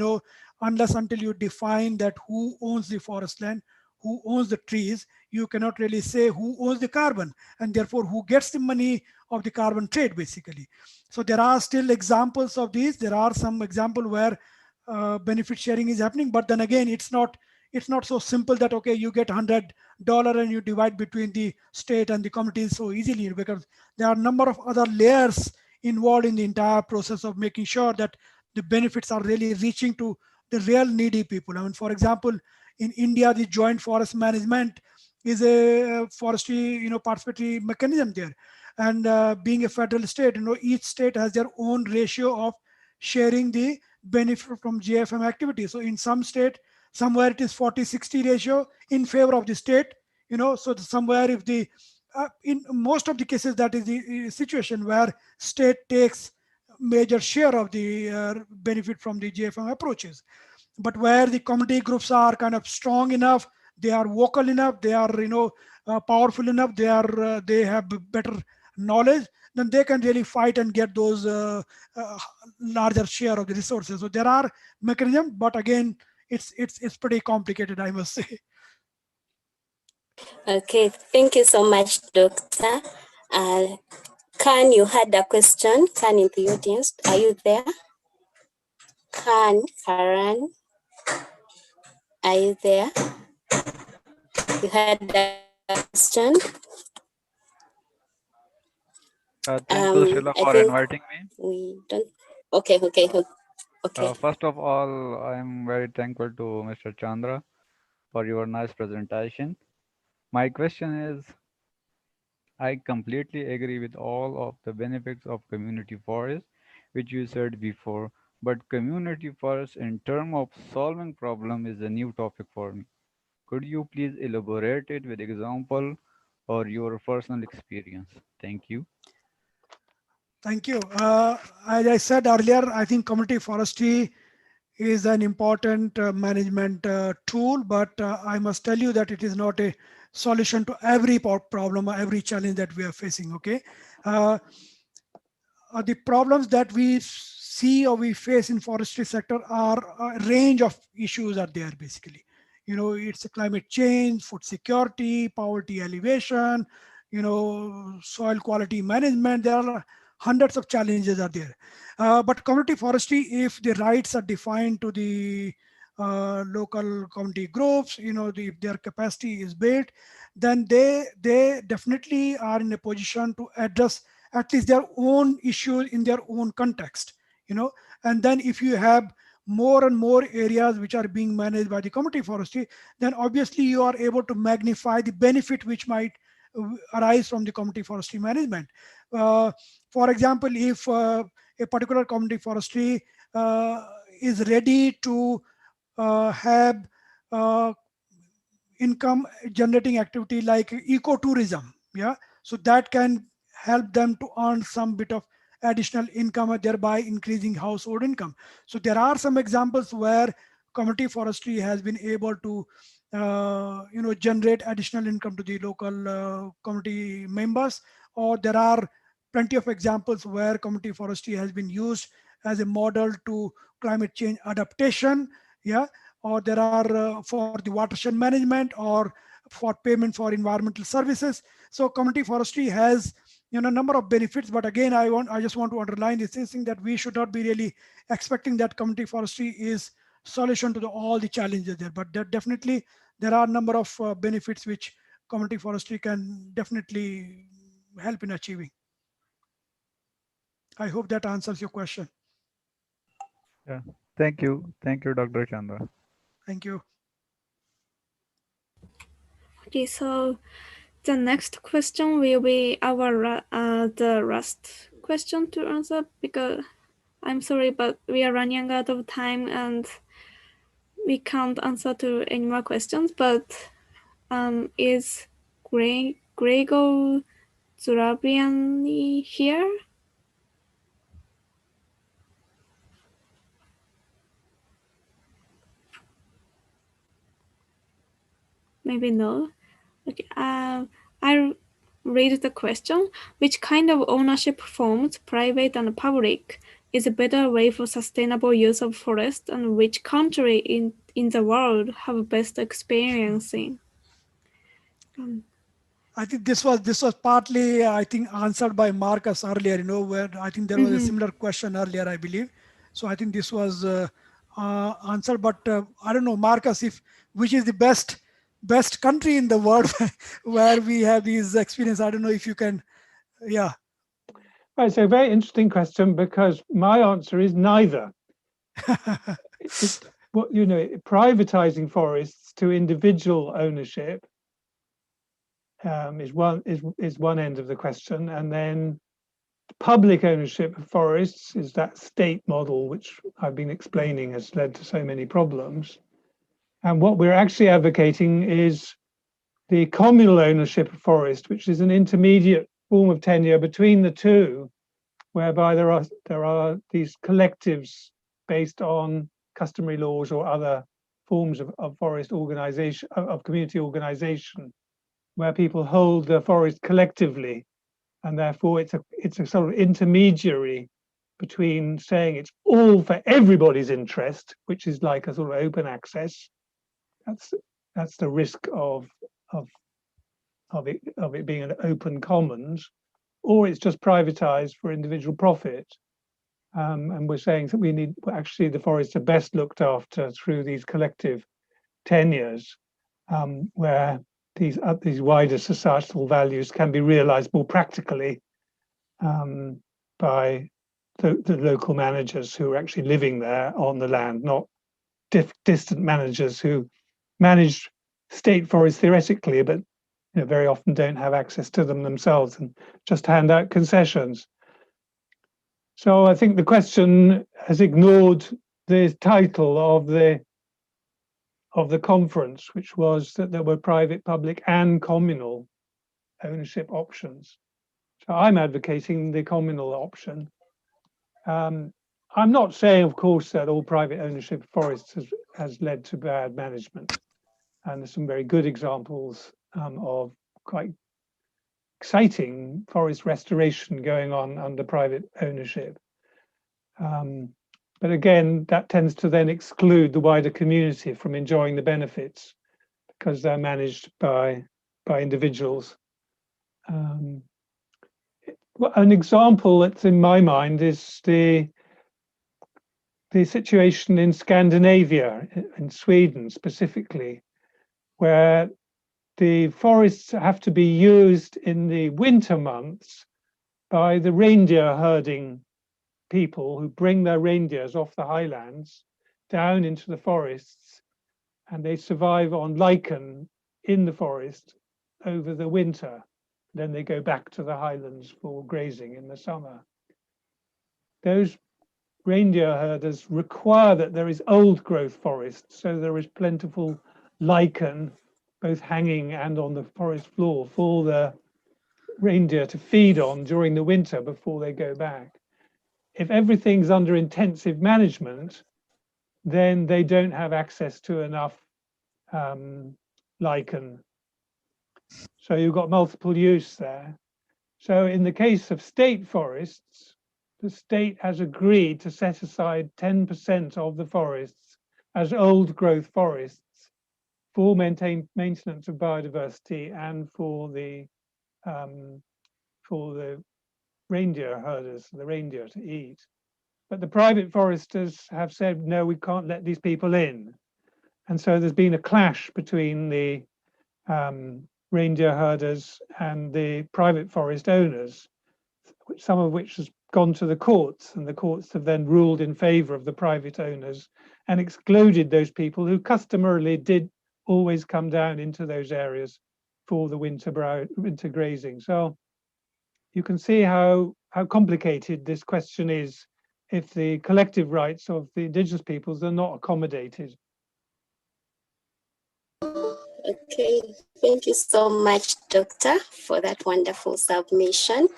Unless until you define that who owns the forest land, who owns the trees, you cannot really say who owns the carbon, and therefore who gets the money of the carbon trade, basically. So there are still examples of these. There are some example where benefit sharing is happening, but then again, it's not so simple that okay, you get $100 and you divide between the state and the communities so easily, because there are a number of other layers involved in the entire process of making sure that the benefits are really reaching to the real needy people. I mean, for example, in India, the joint forest management is a forestry, participatory mechanism there. And being a federal state, each state has their own ratio of sharing the benefit from JFM activity. So in some state, somewhere it is 40-60 ratio in favor of the state, so somewhere if the, in most of the cases, that is the situation where state takes major share of the benefit from the JFM approaches. But where the community groups are kind of strong enough, they are vocal enough, they are powerful enough, they have better knowledge, then they can really fight and get those larger share of the resources. So there are mechanisms, but again, it's pretty complicated, I must say. Okay, thank you so much, Doctor. Khan, you had a question. Khan in the audience, are you there? Karan, are you there? You had a question. Thank you, Sheila, I for think inviting me. we don't. Okay. First of all, I am very thankful to Mr. Chandra for your nice presentation. My question is, I completely agree with all of the benefits of community forest, which you said before, but community forest in terms of solving problem is a new topic for me. Could you please elaborate it with example or your personal experience? Thank you. Thank you. As I said earlier, I think community forestry is an important management tool, but I must tell you that it is not a solution to every problem or every challenge that we are facing. Okay, the problems that we see or we face in forestry sector are a range of issues are there, basically. It's a climate change, food security, poverty elevation, soil quality management. There are hundreds of challenges are there. But community forestry, if the rights are defined to the local community groups, if their capacity is built, then they definitely are in a position to address at least their own issues in their own context. And then if you have more and more areas which are being managed by the community forestry, then obviously you are able to magnify the benefit which might arise from the community forestry management. For example, if a particular community forestry is ready to have income generating activity like ecotourism, so that can help them to earn some bit of additional income, thereby increasing household income. So there are some examples where community forestry has been able to generate additional income to the local community members, or there are plenty of examples where community forestry has been used as a model to climate change adaptation, yeah, or there are for the watershed management or for payment for environmental services. So community forestry has a number of benefits, but again, I just want to underline this thing that we should not be really expecting that community forestry is solution to all the challenges there, but definitely there are a number of benefits which community forestry can definitely help in achieving. I hope that answers your question. Yeah. Thank you, Dr. Chandra. Thank you. Okay, so the next question will be the last question to answer, because I'm sorry, but we are running out of time and we can't answer to any more questions. But is Gregor Zurabiani here? Maybe no. Okay. I read the question. Which kind of ownership forms, private and public, is a better way for sustainable use of forest, and which country in the world have best experience in? I think this was partly, I think, answered by Marcus earlier, where I think there was a similar question earlier, I believe. So I think this was answered, but I don't know, Marcus, which is the best country in the world where we have these experience. I don't know if you can, yeah. Right, so very interesting question, because my answer is neither. Privatizing forests to individual ownership is one end of the question, and then public ownership of forests is that state model which I've been explaining has led to so many problems. And what we're actually advocating is the communal ownership of forest, which is an intermediate form of tenure between the two, whereby there are these collectives based on customary laws or other forms of forest organization, of community organization, where people hold the forest collectively, and therefore it's a sort of intermediary between saying it's all for everybody's interest, which is like a sort of open access. That's the risk of it being an open commons, or it's just privatized for individual profit. And we're saying that we need, actually, the forests are best looked after through these collective tenures, where these wider societal values can be realized more practically by the local managers who are actually living there on the land, not distant managers who manage state forests theoretically, but very often don't have access to them themselves and just hand out concessions. So I think the question has ignored the title of the conference, which was that there were private, public, and communal ownership options. So I'm advocating the communal option. I'm not saying, of course, that all private ownership of forests has led to bad management. And there's some very good examples of quite exciting forest restoration going on under private ownership. But again, that tends to then exclude the wider community from enjoying the benefits because they're managed by individuals. An example that's in my mind is the situation in Scandinavia, in Sweden specifically, where the forests have to be used in the winter months by the reindeer herding people who bring their reindeers off the highlands down into the forests, and they survive on lichen in the forest over the winter. Then they go back to the highlands for grazing in the summer. Those reindeer herders require that there is old growth forest, so there is plentiful lichen both hanging and on the forest floor for the reindeer to feed on during the winter before they go back. if everything's under intensive management, then they don't have access to enough lichen. So you've got multiple use there. So in the case of state forests, the state has agreed to set aside 10% of the forests as old growth forests for maintenance of biodiversity and for the reindeer herders, the reindeer to eat. But the private foresters have said, no, we can't let these people in. And so there's been a clash between the reindeer herders and the private forest owners, some of which has gone to the courts, and the courts have then ruled in favor of the private owners and excluded those people who customarily did always come down into those areas for the winter grazing. So you can see how complicated this question is if the collective rights of the indigenous peoples are not accommodated. Okay, thank you so much, Doctor, for that wonderful submission.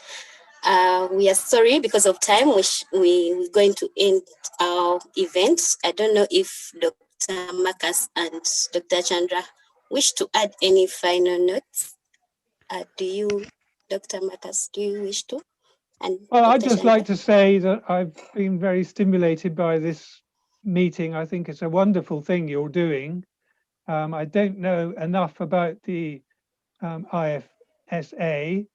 We are sorry because of time, we're going to end our event. I don't know if Dr. Marcus and Dr. Chandra wish to add any final notes. Do you, Dr. Marcus, do you wish to? And well, Dr. I'd just Chandra? like to say that I've been very stimulated by this meeting. I think it's a wonderful thing you're doing. I don't know enough about the IFSA.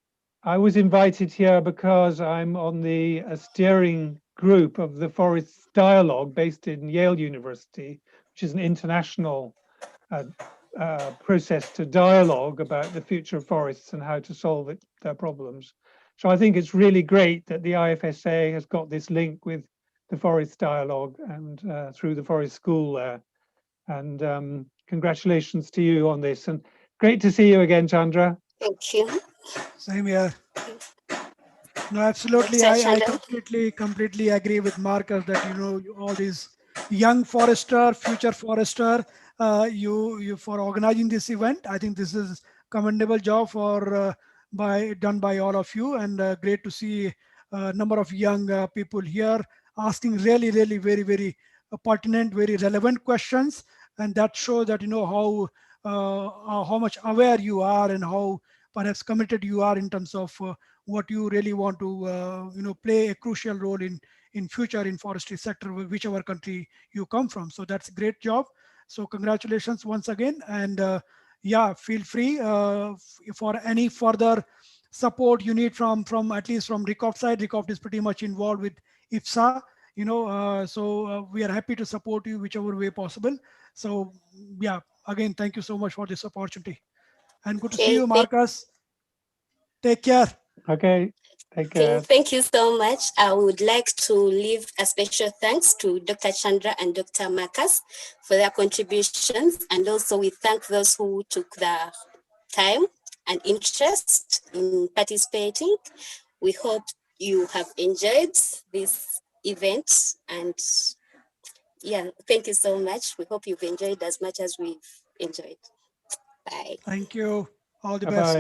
I was invited here because I'm on the steering group of the Forest Dialogue based in Yale University, which is an international process to dialogue about the future of forests and how to solve their problems. So I think it's really great that the IFSA has got this link with the Forest Dialogue and through the Forest School there. And congratulations to you on this. And great to see you again, Chandra. Thank you. Same here. No, absolutely. I completely agree with Marcus that, you know, all these young forester, future forester, you for organizing this event. I think this is commendable job for done by all of you, and great to see a number of young people here asking really very pertinent, very relevant questions, and that shows that, you know, how much aware you are and how perhaps committed you are in terms of what you really want to you know, play a crucial role in future in forestry sector, whichever country you come from. So that's a great job. So congratulations once again, and yeah, feel free for any further support you need from at least from RECOFT side. RECOFT is pretty much involved with IFSA, you know, so we are happy to support you whichever way possible. So yeah, again, thank you so much for this opportunity, and good to see you, Marcus. Take care. Okay, take care. Okay, thank you so much. I would like to leave a special thanks to Dr. Chandra and Dr. Marcus for their contributions, and also we thank those who took the time and interest in participating. We hope you have enjoyed this event, and yeah, thank you so much. We hope you've enjoyed as much as we've enjoyed. Bye. Thank you. All the Bye-bye. best.